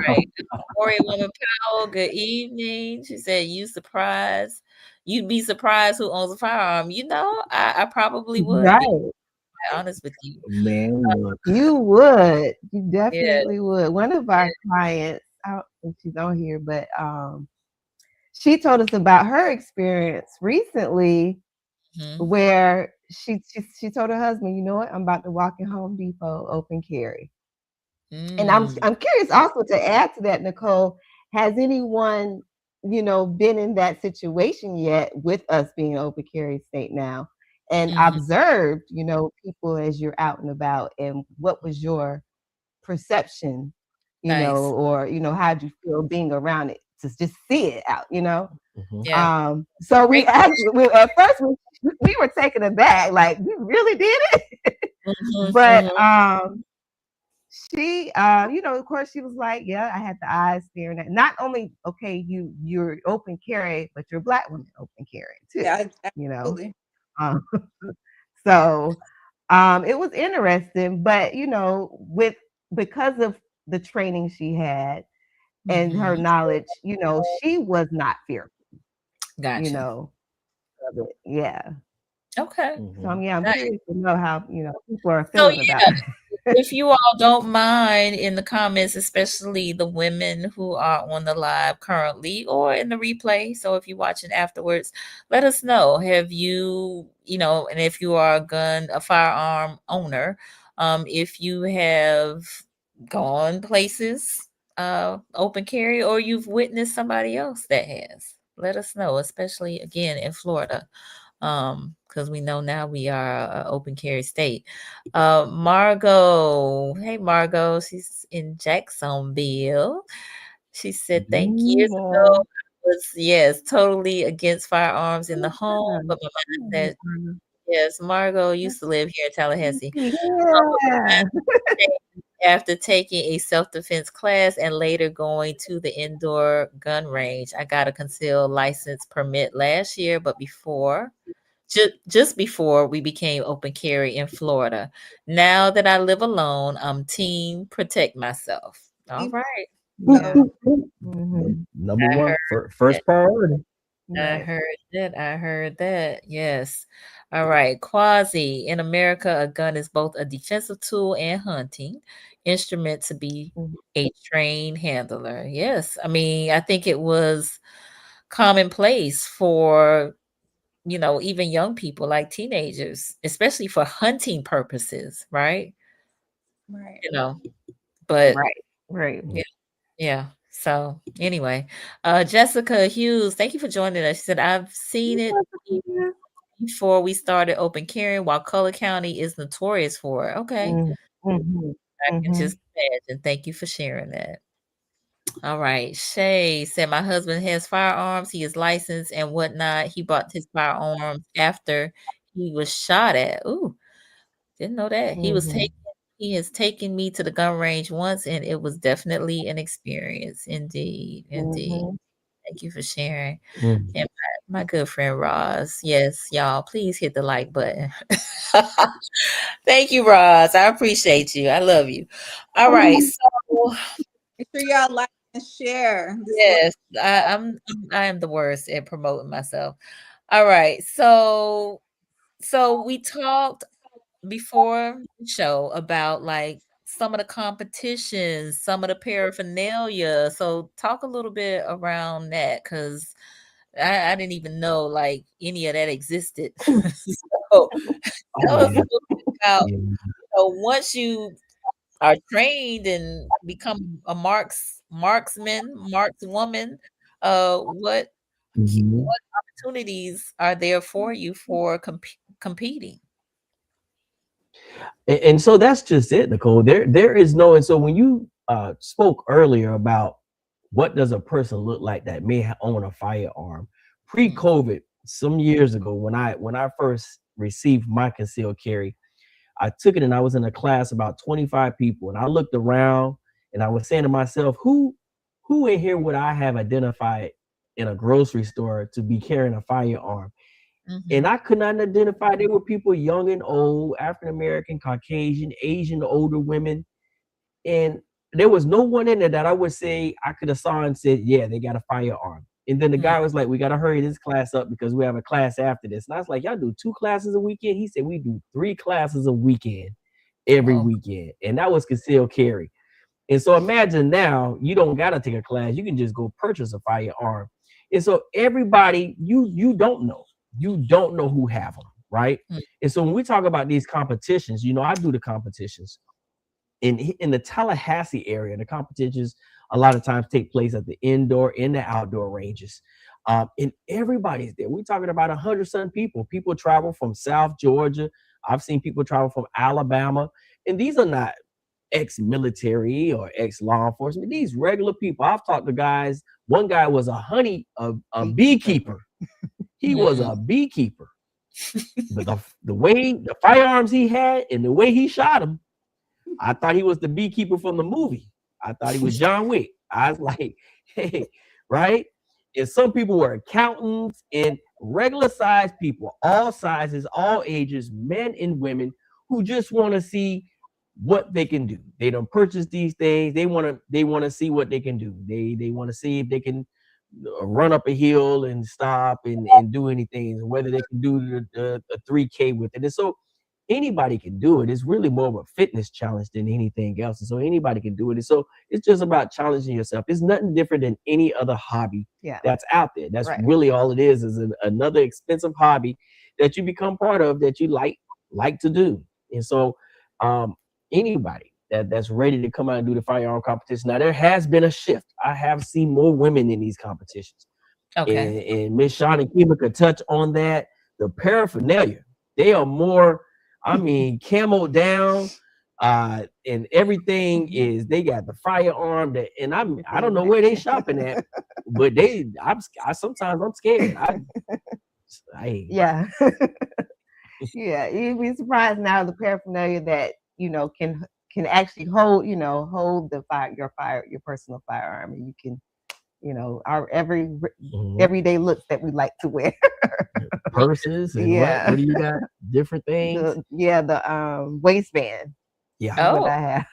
Right. Warrior Woman Powell, good evening. She said, you surprised. You'd be surprised who owns a firearm. I probably would be Right. quite honest with you. Man, look. You would. You Yeah. definitely would. One of our clients, I don't think she's on here, but she told us about her experience recently Mhm. where she told her husband, you know what, I'm about to walk in Home Depot open carry. And Mm, I'm curious also to add to that, Nicole, has anyone, been in that situation yet with us being an open carry state now and mhm. observed, people as you're out and about, and what was your perception, Nice. or how'd you feel being around it to just see it out? Mhm. Yeah. So we Great. actually at first we were taken aback, like, you really did it? Mhm, But mhm. she of course she was like, yeah, I had the eyes staring at, not only, okay, you're open carry, but you're a Black woman open carry too, Yeah, you know. absolutely. Um, so it was interesting, but with because of the training she had and her Mhm. knowledge, she was not fearful, you Gotcha. know, of it. Yeah. Okay. So I'm Nice. curious to know how people are So feeling about yeah, it. if you all don't mind in the comments, especially the women who are on the live currently or in the replay. So if you're watching afterwards, let us know. Have you, and if you are a firearm owner, if you have gone places, open carry, or you've witnessed somebody else that has. Let us know, especially again in Florida, because we know now we are an open carry state. Margot, hey Margot, she's in Jacksonville. She said, "Thank years ago, Yeah. I was yes totally against firearms in the home, but my mind said yes." Margot used to live here in Tallahassee. But my Yeah. mind changed after taking a self-defense class and later going to the indoor gun range. I got a concealed license permit last year, but just before we became open carry in Florida. Now that I live alone, I'm team protect myself. All right. Yeah. Mhm. Number I one, heard that. first priority. I Right. heard that. I heard that. Yes. All right. Quasi. In America, a gun is both a defensive tool and hunting instrument to be Mhm. a trained handler. Yes. I mean, I think it was commonplace for even young people like teenagers, especially for hunting purposes, right? Right. You know, but Right. Right. yeah, yeah. So anyway, Jessica Hughes, thank you for joining us. She said, I've seen it before we started open carrying while Color County is notorious for it. Okay. Mhm. Mhm. I can Mhm. just imagine. Thank you for sharing that. All right. Shay said, my husband has firearms. He is licensed and whatnot. He bought his firearms after he was shot at. Ooh. Didn't know that. Mhm. He has taken me to the gun range once, and it was definitely an experience. Indeed, indeed. Mhm. Thank you for sharing. Mm. And my good friend Roz. Yes, y'all, please hit the like button. Thank you, Roz. I appreciate you. I love you. All right. So Make sure y'all like and share this live. yes, I am the worst at promoting myself. All right. So we talked before the show about like some of the competitions, some of the paraphernalia. So talk a little bit around that because I didn't even know like any of that existed. So Oh tell us a yeah, little bit about, yeah. once you are trained and become a markswoman, what Mhm. opportunities are there for you for competing? And so that's just it, Nicole. There is no. And so when you spoke earlier about what does a person look like that may own a firearm, Mm, pre-COVID, some years ago, when I first received my concealed carry, I took it and I was in a class about 25 people, and I looked around and I was saying to myself, who in here would I have identified in a grocery store to be carrying a firearm? And mhm, I could not identify. There were people young and old, African American, Caucasian, Asian, older women, and there was no one in there that I would say I could have saw and said, yeah, they got a firearm. And then the mm. guy was like, we got to hurry this class up because we have a class after this. And I was like, y'all do 2 classes a weekend? He said, we do 3 classes a weekend, every Whoa. weekend. And that was concealed carry. And so imagine now you don't got to take a class. You can just go purchase a firearm. And so everybody, you don't know who have them, right? Mm, And so when we talk about these competitions, I do the competitions in the Tallahassee area. The competitions a lot of times take place at the indoor and the outdoor ranges. And everybody's there. We're talking about 100 some people. People travel from South Georgia. I've seen people travel from Alabama, and these are not ex-military or ex-law enforcement. These regular people. I've talked to guys. One guy was a beekeeper. He was mm. a beekeeper. But the way the firearms he had and the way he shot him, I thought he was the beekeeper from the movie. I thought he was John Wick. I was like, hey, right? And some people were accountants and regular sized people, all sizes, all ages, men and women, who just want to see what they can do. They don't purchase these things. They want to see what they can do. They want to see if they can run up a hill and stop and do anything, whether they can do the 3K with it. And so anybody can do it. It's really more of a fitness challenge than anything else. And so anybody can do it. And so it's just about challenging yourself. It's nothing different than any other hobby that's out there. That's really all it is another expensive hobby that you become part of that you like to do. And so anybody that's ready to come out and do the firearm competition. Now there has been a shift. I have seen more women in these competitions. Okay. And Miss Shawn and Keema could touch on that. The paraphernalia, they are more, I mean, camo down, and everything is. They got the firearm, and I don't know where they shopping at, but sometimes I'm scared. Yeah, you'd be surprised now the paraphernalia that can actually hold your personal firearm, and you can. Our everyday looks that we like to wear. Purses and what do you got? Different things. The waistband. Yeah. Oh. What I have.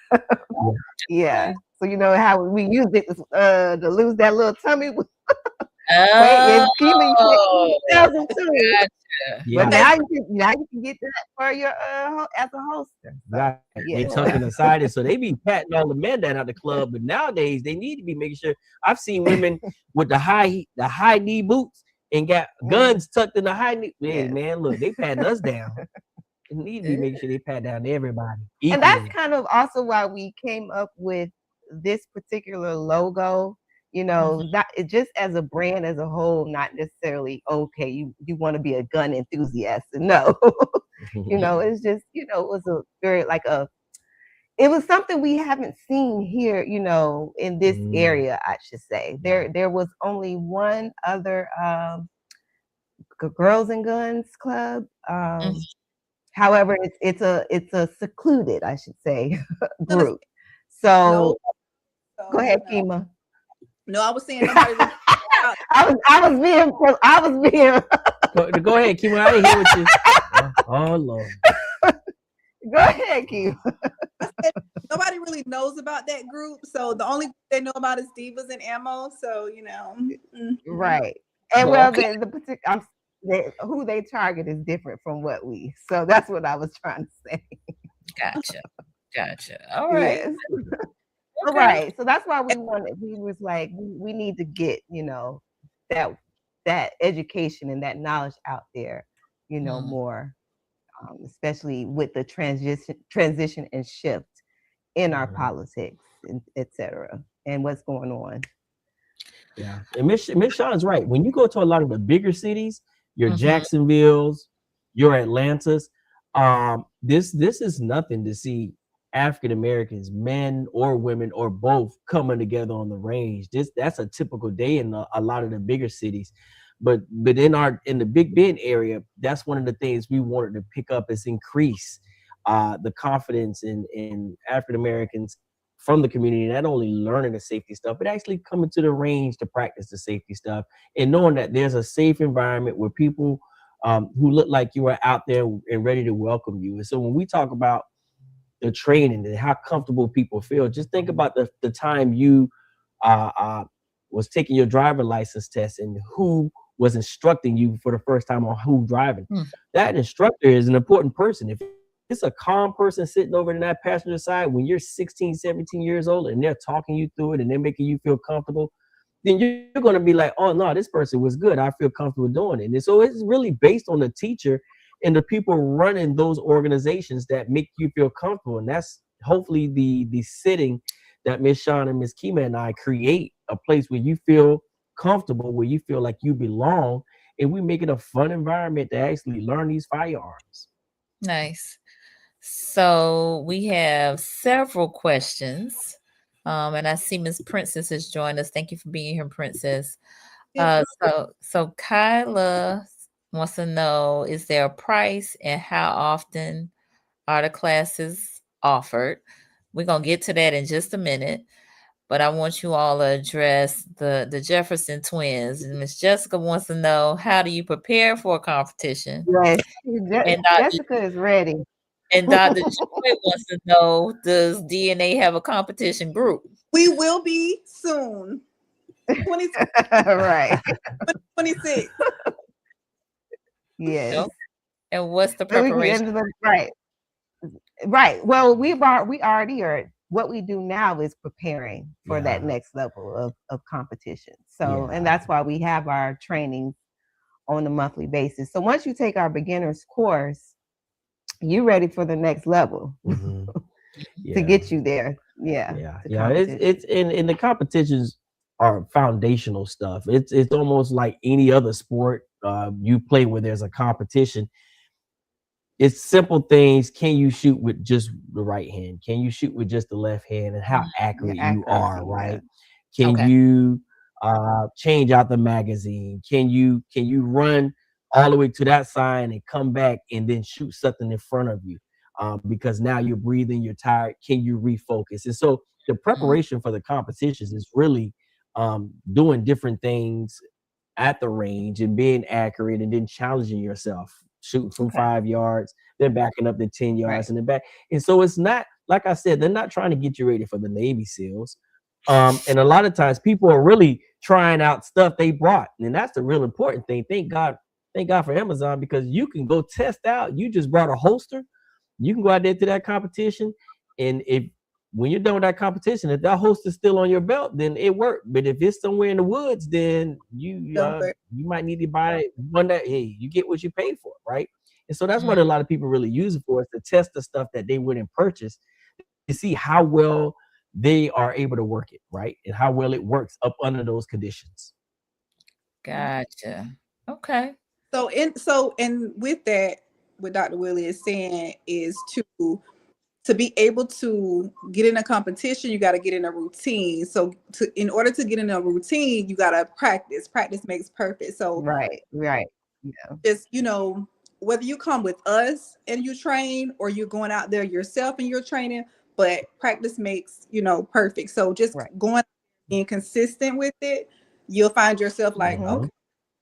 Yeah. So how we use it to lose that little tummy. Oh. Gotcha. Yeah. But now you can get that for your as a holster. Right. They tucking aside, and so they be patting all the men down at the club. But nowadays they need to be making sure. I've seen women with the high knee boots and got guns tucked in the high knee. Hey man, look, they patting us down. They need to be making sure they pat down everybody. Equally. And that's kind of also why we came up with this particular logo. Not just as a brand as a whole, not necessarily you want to be a gun enthusiast. No, it's just it was a very it was something we haven't seen here, in this area. I should say there was only one other Girls and Guns club. However, it's a secluded, I should say, group. So go ahead, Keema. No, I was saying nobody. I was being. Go ahead, Keema. I didn't hear what you. Oh Lord. Go ahead, Keema. Nobody really knows about that group, so the only they know about is Divas-N-Ammo. So right. And well, the particular who they target is different from what we. So that's what I was trying to say. Gotcha. All right. Yes. Okay. All right. So that's why we was like, we need to get, that education and that knowledge out there, more, especially with the transition and shift in our politics, and et cetera, and what's going on. Yeah. And Miss Shawn's right. When you go to a lot of the bigger cities, your Jacksonvilles, your Atlantas, this is nothing to see African Americans, men or women or both, coming together on the range. That's a typical day in a lot of the bigger cities. But in the Big Bend area, that's one of the things we wanted to pick up is increase the confidence in African Americans from the community, not only learning the safety stuff, but actually coming to the range to practice the safety stuff and knowing that there's a safe environment where people who look like you are out there and ready to welcome you. And so when we talk about the training and how comfortable people feel, just think about the time you was taking your driver license test and who was instructing you for the first time on who driving. That instructor is an important person. If it's a calm person sitting over in that passenger side when you're 16, 17 years old and they're talking you through it and they're making you feel comfortable, then you're going to be like, oh no, this person was good. I feel comfortable doing it. And so it's really based on the teacher and the people running those organizations that make you feel comfortable. And that's hopefully the setting that Miss Shawn and Miss Keema and I create, a place where you feel comfortable, where you feel like you belong, and we make it a fun environment to actually learn these firearms. Nice. So we have several questions. And I see Miss Princess has joined us. Thank you for being here, Princess. So Kyla wants to know, is there a price and how often are the classes offered? We're going to get to that in just a minute, but I want you all to address the Jefferson twins. And Miss Jessica wants to know, how do you prepare for a competition? Right. Jessica is ready. And Dr. Joy wants to know, does DNA have a competition group? We will be soon. Right. 2026. Yes. So, and what's the So we can preparation? end up right. Right. Well, we already are. What we do now is preparing for that Yeah. next level of competition. So, and Yeah. that's why we have our training on a monthly basis. So once you take our beginners course, you're ready for the next level Mhm. to Yeah. get you there. Yeah. Yeah. To Yeah. It's competition. in the competitions are foundational stuff. It's almost like any other sport you play where there's a competition. It's simple things. Can you shoot with just the right hand? Can you shoot with just the left hand? And how Your accurate you are, accuracy. Yeah. right? Can Okay. you change out the magazine? Can you run all the way to that side and come back and then shoot something in front of you? Because now you're breathing, you're tired. Can you refocus? And so the Mhm. preparation for the competitions is really doing different things at the range and being accurate and then challenging yourself, shooting from Okay. 5 yards, then backing up to 10 Right. yards and then back. And so it's not, like I said, they're not trying to get you ready for the Navy SEALs. And a lot of times people are really trying out stuff they brought. And that's the real important thing. Thank God for Amazon, because you can go test out. You just brought a holster. You can go out there to that competition. And if when you're done with that competition, if that host is still on your belt, then it worked. But if it's somewhere in the woods, then Don't work. you might need to buy one that, hey, you get what you pay for, right? And so that's Mhm. what a lot of people really use it for, is to test the stuff that they wouldn't purchase, to see how well they are able to work it, right? And how well it works up under those conditions. Gotcha. Okay. And with that, what Dr. Willie is saying is to be able to get in a competition, you got to get in a routine. So in order to get in a routine, you got to practice. Practice makes perfect. So Right. Right. Yeah. just, whether you come with us and you train, or you're going out there yourself and you're training, but practice makes, perfect. So just Right. going and consistent with it, you'll find yourself like, Mm-hmm. okay,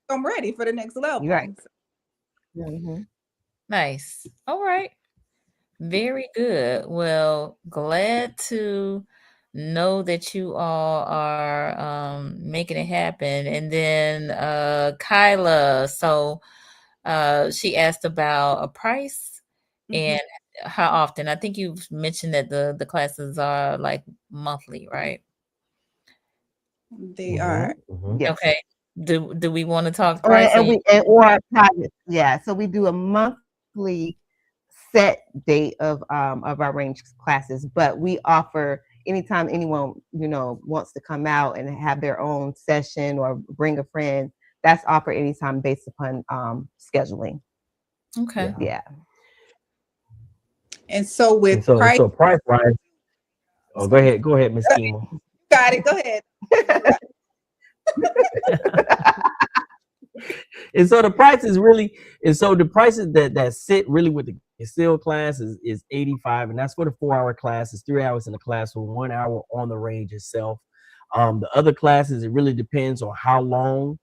I'm ready for the next You're right. level. Mm-hmm. Nice. All right. Very good. Well, glad to know that you all are making it happen. And then Kyla, so she asked about a price and how often. I think you've mentioned that the classes are like monthly, right? They are. Yes. Okay. Do we want to talk Or price? Or and we and, or private. Yeah. So we do a monthly set date of our range classes, but we offer anytime anyone wants to come out and have their own session or bring a friend. That's offered anytime based upon scheduling. okay. Yeah. Yeah. And so And with so price, price wise, oh, go ahead, Miss Keema. got it. Go ahead. And so the prices really, and so the prices that sit really with the concealed class is 85, and that's for the 4 hour class. It's 3 hours in the classroom, 1 hour on the range itself. The other classes, it really depends on how long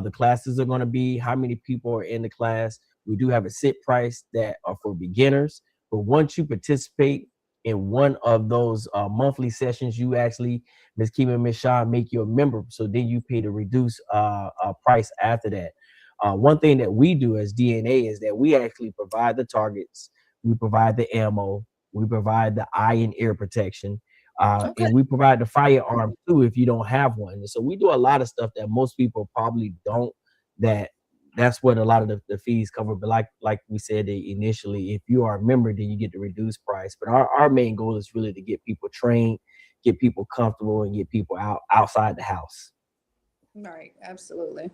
the classes are going to be, how many people are in the class. We do have a sit price that are for beginners, but once you participate in one of those monthly sessions, you actually, Ms. Keema and Ms. Shawn, make you a member. So then you pay the reduced price after that. One thing that we do as DNA is that we actually provide the targets, we provide the ammo, we provide the eye and ear protection, Okay. and we provide the firearm too if you don't have one. And so we do a lot of stuff that most people probably don't. That's what a lot of the fees cover. But like we said initially, if you are a member, then you get the reduced price. But our main goal is really to get people trained, get people comfortable, and get people outside the house. Right. Absolutely.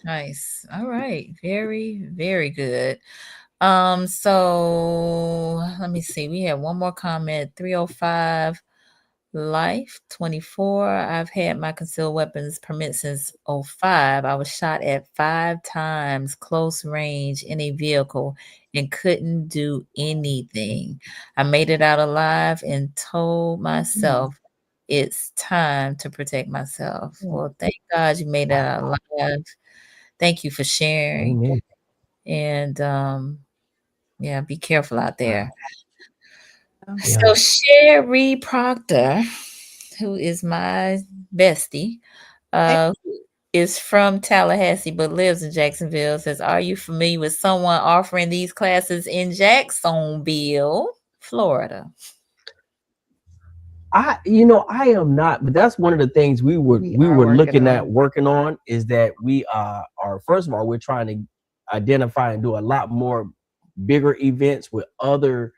Nice. All right. Very, very good. So let me see. We have one more comment. 305 Life 24. I've had my concealed weapons permit since '05. I was shot at 5 times close range in a vehicle and couldn't do anything. I made it out alive and told myself it's time to protect myself. Well, thank God you made it out alive. Thank you for sharing. Amen. And yeah, be careful out there. Yeah. So Sherry Proctor, who is my bestie, uh, is from Tallahassee but lives in Jacksonville, says, "Are you familiar with someone offering these classes in Jacksonville, Florida?" I am not, but that's one of the things we were looking at working on, is that we are, first of all, we're trying to identify and do a lot more bigger events with other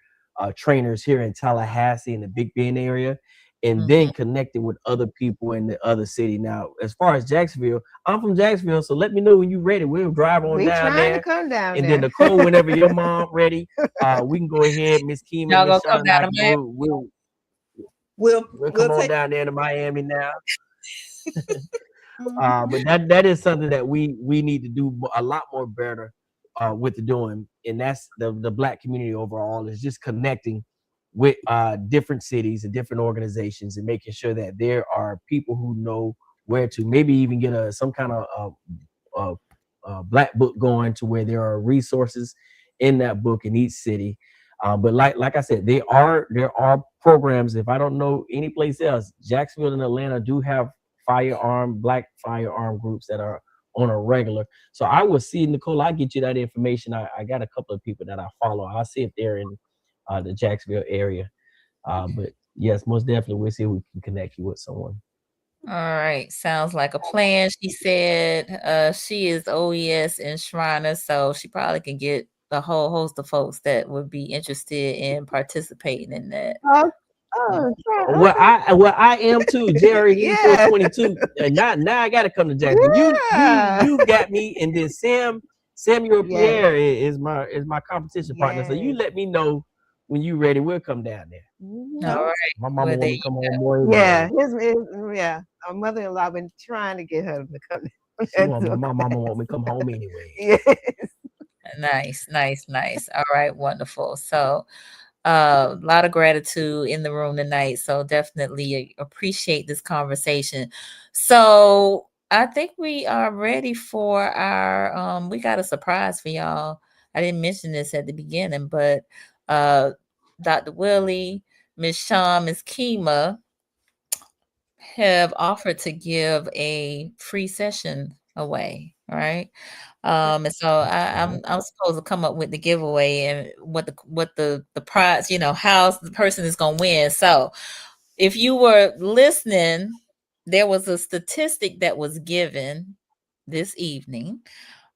trainers here in Tallahassee and the Big Bend area, and then connecting with other people in the other city. Now, as far as Jacksonville, I'm from Jacksonville, so let me know when you're ready. We'll drive on down there. To come down and there. then Nicole, whenever your mom ready, we can go ahead, Miss Keema, Y'all Miss gonna come Shawn, and I down can to go. We'll Come on take down there to Miami now. But that is something that we need to do a lot more better with the doing, and that's the Black community overall, is just connecting with different cities and different organizations, and making sure that there are people who know where to maybe even get some kind of Black book going, to where there are resources in that book in each city. But like I said, there are programs. If I don't know any place else, Jacksonville and Atlanta do have Black firearm groups that are on a regular. So I will see, Nicole, I'll get you that information. I got a couple of people that I follow. I'll see if they're in the Jacksonville area. But yes, most definitely, we'll see if we can connect you with someone. All right, sounds like a plan. She said she is OES Enshriner, so she probably can get a whole host of folks that would be interested in participating in that. Well, I am too, Jerry. He 422. And now I gotta come to Jacksonville. You got me, and then Samuel Pierre is my competition partner. So you let me know when you ready. We'll come down there. All right. My mama Well, want me to come home more. Our mother-in-law been trying to get her to come. My mama want me to come home anyway. Yes. Nice. All right, wonderful. So a lot of gratitude in the room tonight. So definitely appreciate this conversation. So I think we are ready for our we got a surprise for y'all. I didn't mention this at the beginning, but Dr. Willie, Miss Shawn, Miss Keema have offered to give a free session away, right? And so I'm supposed to come up with the giveaway and what the prize, how the person is gonna win. So if you were listening, there was a statistic that was given this evening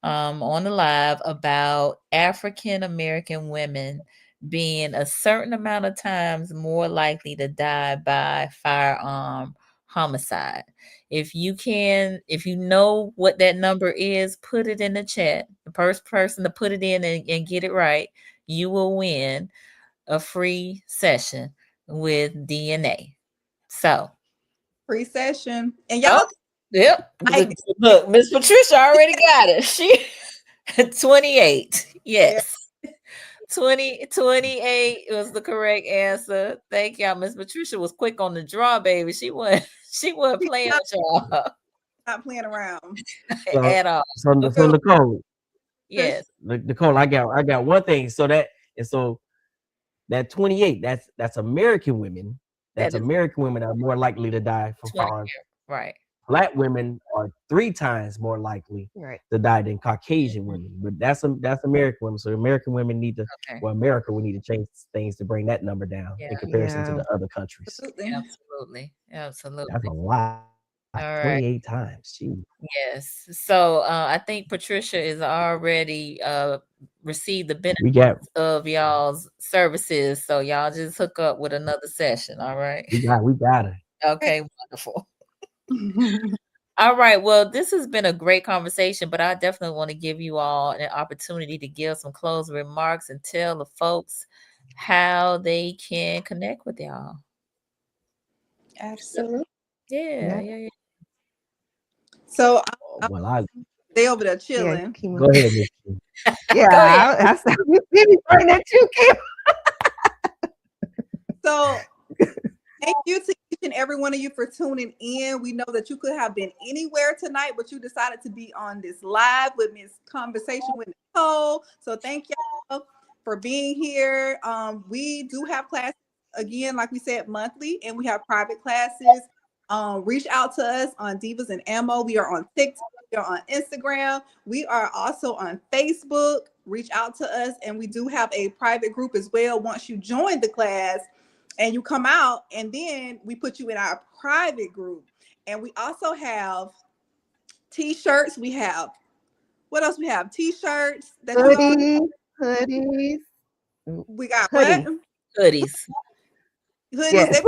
on the live about African American women being a certain amount of times more likely to die by firearm homicide. If you know what that number is, put it in the chat. The first person to put it in and get it right, you will win a free session with DNA. So free session. And y'all yep. Look, Miss Patricia already got it. She 28. Yes. 28 was the correct answer. Thank y'all. Miss Patricia was quick on the draw, baby. She wasn't playing with y'all. Not playing around at all. So Nicole. Yes. Nicole, I got one thing. So that 28, that's American women. That's American women are more likely to die from firearms. Right. Black women are 3 times more likely to die than Caucasian women, but that's American women. So American women need to, America, we need to change things to bring that number down in comparison to the other countries. Absolutely. That's a lot. 28 times. Geez. Yes. So I think Patricia is already received the benefits of y'all's services. So y'all just hook up with another session. All right. We got it. Okay, wonderful. All right. Well, this has been a great conversation, but I definitely want to give you all an opportunity to give some closing remarks and tell the folks how they can connect with y'all. Absolutely. Yeah. So they over there Yeah, chilling. Go ahead, Miss. I bring that too, Kim. So thank you to each and every one of you for tuning in. We know that you could have been anywhere tonight, but you decided to be on this live with Miss Conversation with Nicole. So thank y'all for being here. We do have classes again, like we said, monthly, and we have private classes Reach out to us on Divas-N-Ammo. We are on TikTok. We are on Instagram. We are also on Facebook. Reach out to us. And we do have a private group as well. Once you join the class and you come out, and then we put you in our private group. And we also have t-shirts. We have, what else we have? T-shirts that you already, Hoodies. we got Hoodies. what? Hoodies. Hoodies. Yes.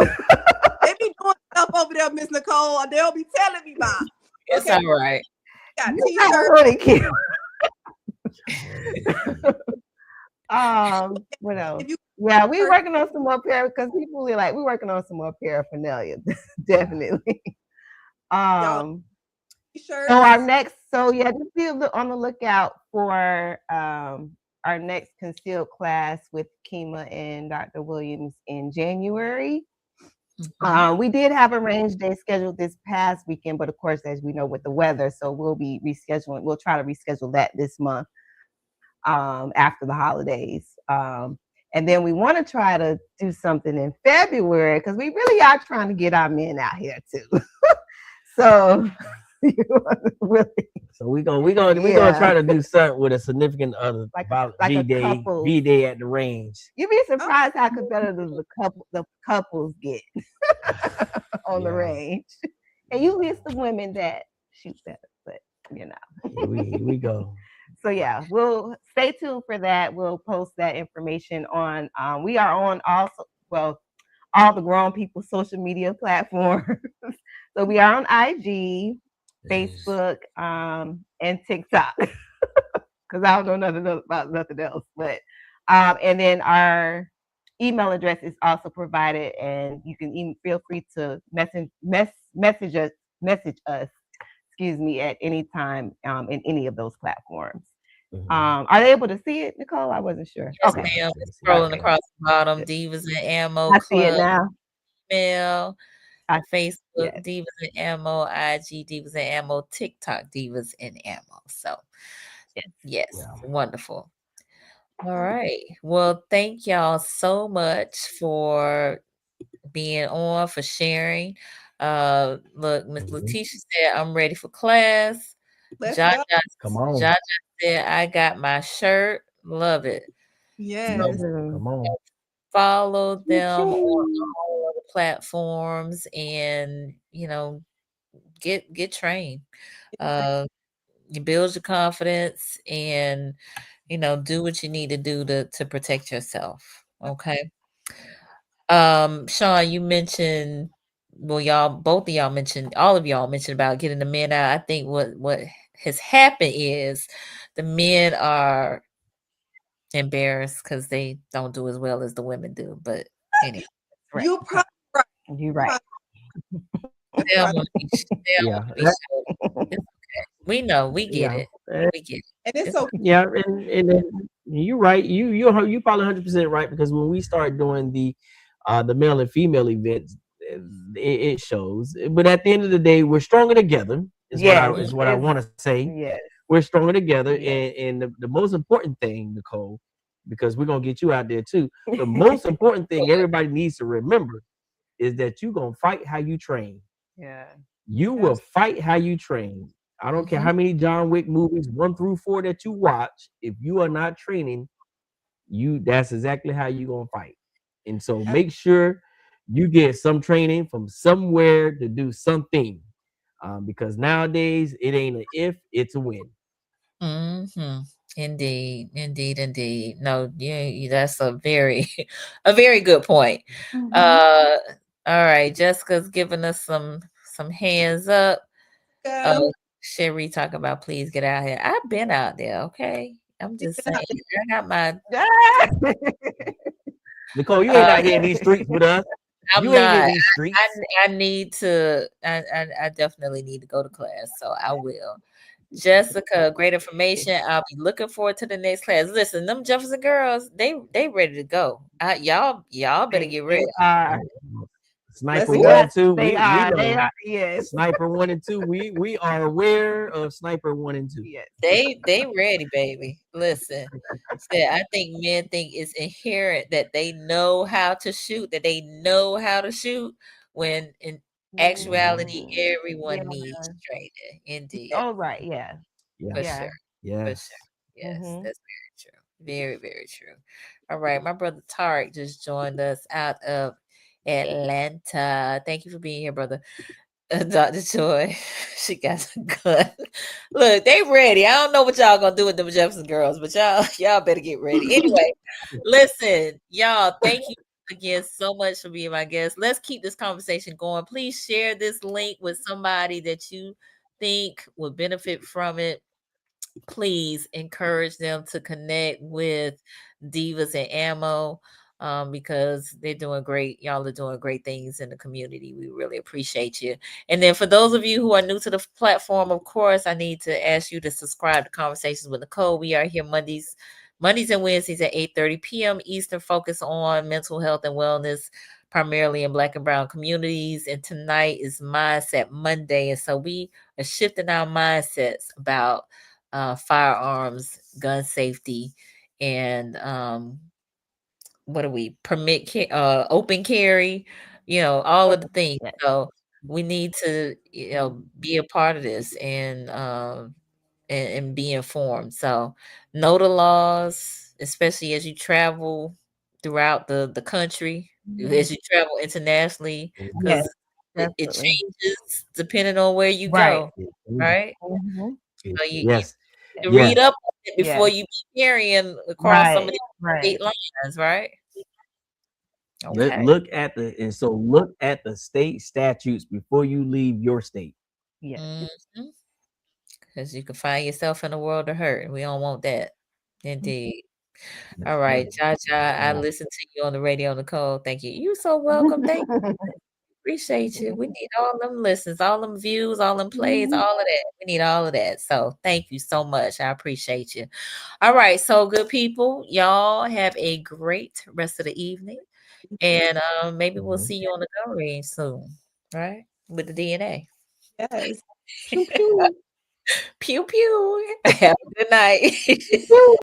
They be doing stuff over there, Miss Nicole. They'll be telling me about. It's all right. Got You got t-shirts. really cute. What else? If you Yeah, we're working on some more because people are like, we're working on some more paraphernalia. Definitely. t-shirts. So our next, just be on the lookout for our next concealed class with Keema and Dr. Williams in January. We did have a range day scheduled this past weekend, but of course, as we know with the weather, so we'll be rescheduling. We'll try to reschedule that this month after the holidays. And then we want to try to do something in February because we really are trying to get our men out here too. So really, so we're gonna try to do something with a significant other, like V Day at the range. You'd be surprised how competitive the couples get on the range. And usually it's the women that shoot better, but you know. Here we go. So yeah, we'll stay tuned for that. We'll post that information on. We are on all the grown people social media platforms. So we are on IG, Facebook, and TikTok. Because I don't know nothing about nothing else. But and then our email address is also provided, and you can even feel free to message us. Excuse me, at any time in any of those platforms. Are they able to see it, Nicole? I wasn't sure. Yes, Okay. ma'am. It's scrolling across the bottom. Divas-N-Ammo I Club. see it now. Email, Facebook, yes. Divas-N-Ammo, IG, Divas-N-Ammo, TikTok, Divas-N-Ammo. So, yes, wonderful. All right. Well, thank y'all so much for being on, for sharing. Look, Miss Letitia said, I'm ready for class. Jaja said, I got my shirt. Love it. Yes. Come on. Follow them on all the platforms and, get trained. You build your confidence and, do what you need to do to protect yourself. Okay. Shawn, you mentioned, both of y'all mentioned, all of y'all mentioned about getting the men out. I think what has happened is the men are embarrassed because they don't do as well as the women do. But anyway, right. You're probably right. You're right. They don't want to be it's okay. We know, we get it. We get it. And it's okay. Yeah, and you're right. You probably 100% right, because when we start doing the male and female events, it shows. But at the end of the day, we're stronger together. Is what I want to say. Yes. We're stronger together, and the most important thing, Nicole, because we're gonna get you out there too. The most important thing everybody needs to remember is that you're gonna fight how you train. Yeah. You will fight how you train. I don't care how many John Wick movies 1 through 4 that you watch. If you are not training, that's exactly how you're gonna fight. And so make sure you get some training from somewhere to do something, because nowadays it ain't an if, it's a win. Indeed. No, yeah, that's a very good point. All right, Jessica's giving us some hands up. Sherry talk about please get out here. I've been out there, okay? I'm just saying, I got my Nicole, you ain't out here in these streets with us. I'm you not. Ain't in these streets. I need to. I definitely need to go to class, so I will. Jessica, great information. I'll be looking forward to the next class. Listen, them Jefferson girls, they ready to go. Y'all better get ready. Sniper 1 and 2. They are. Yes. Sniper 1 and 2. We are aware of Sniper 1 and 2. Yes. They ready, baby. Listen, I think men think it's inherent that they know how to shoot. When Actuality, Mm, everyone needs yeah. training. Indeed. Oh, right. Yeah. For Yes. sure. Yeah. For sure. Yes. Yes, Mm-hmm. that's very true. Very, very true. All right. My brother Tarek just joined us out of Atlanta. Thank you for being here, brother. Dr. Joy, she got a gun. Look, they ready. I don't know what y'all gonna do with them Jefferson girls, but y'all better get ready. Anyway, listen, y'all, thank you again so much for being my guest. Let's keep this conversation going. Please share this link with somebody that you think would benefit from it. Please encourage them to connect with Divas-N-Ammo, because they're doing great. Y'all are doing great things in the community. We really appreciate you. And then for those of you who are new to the platform, of course, I need to ask you to subscribe to Conversations with Nicole. We are here Mondays and Wednesdays at 8:30 p.m. Eastern, focus on mental health and wellness, primarily in Black and Brown communities. And tonight is Mindset Monday. And so we are shifting our mindsets about firearms, gun safety, and what do we open carry, all of the things. Yeah. So we need to, be a part of this and be informed. So know the laws, especially as you travel throughout the country, as you travel internationally, Yes, because it definitely. changes depending on where you Right. go, right? Mm-hmm. So you Yes. to Yes. read up on it before Yes. you be carrying across some of Right. these Right. state lines, right? Look, Okay. look at the and so look at the state statutes before you leave your state. Yes. Because you can find yourself in a world of hurt. We don't want that. Indeed. All right, Yes. Jaja, I Yeah. listened to you on the radio, Nicole. Thank you. You so welcome. Thank you. Appreciate you. We need all them listens, all them views, all them plays, all of that. We need all of that. So thank you so much. I appreciate you. All right. So good people, y'all have a great rest of the evening. And maybe we'll Mhm. see you on the gun range soon, right? With the DNA. Yes. Pew pew. Pew pew. Have a good night. Woo!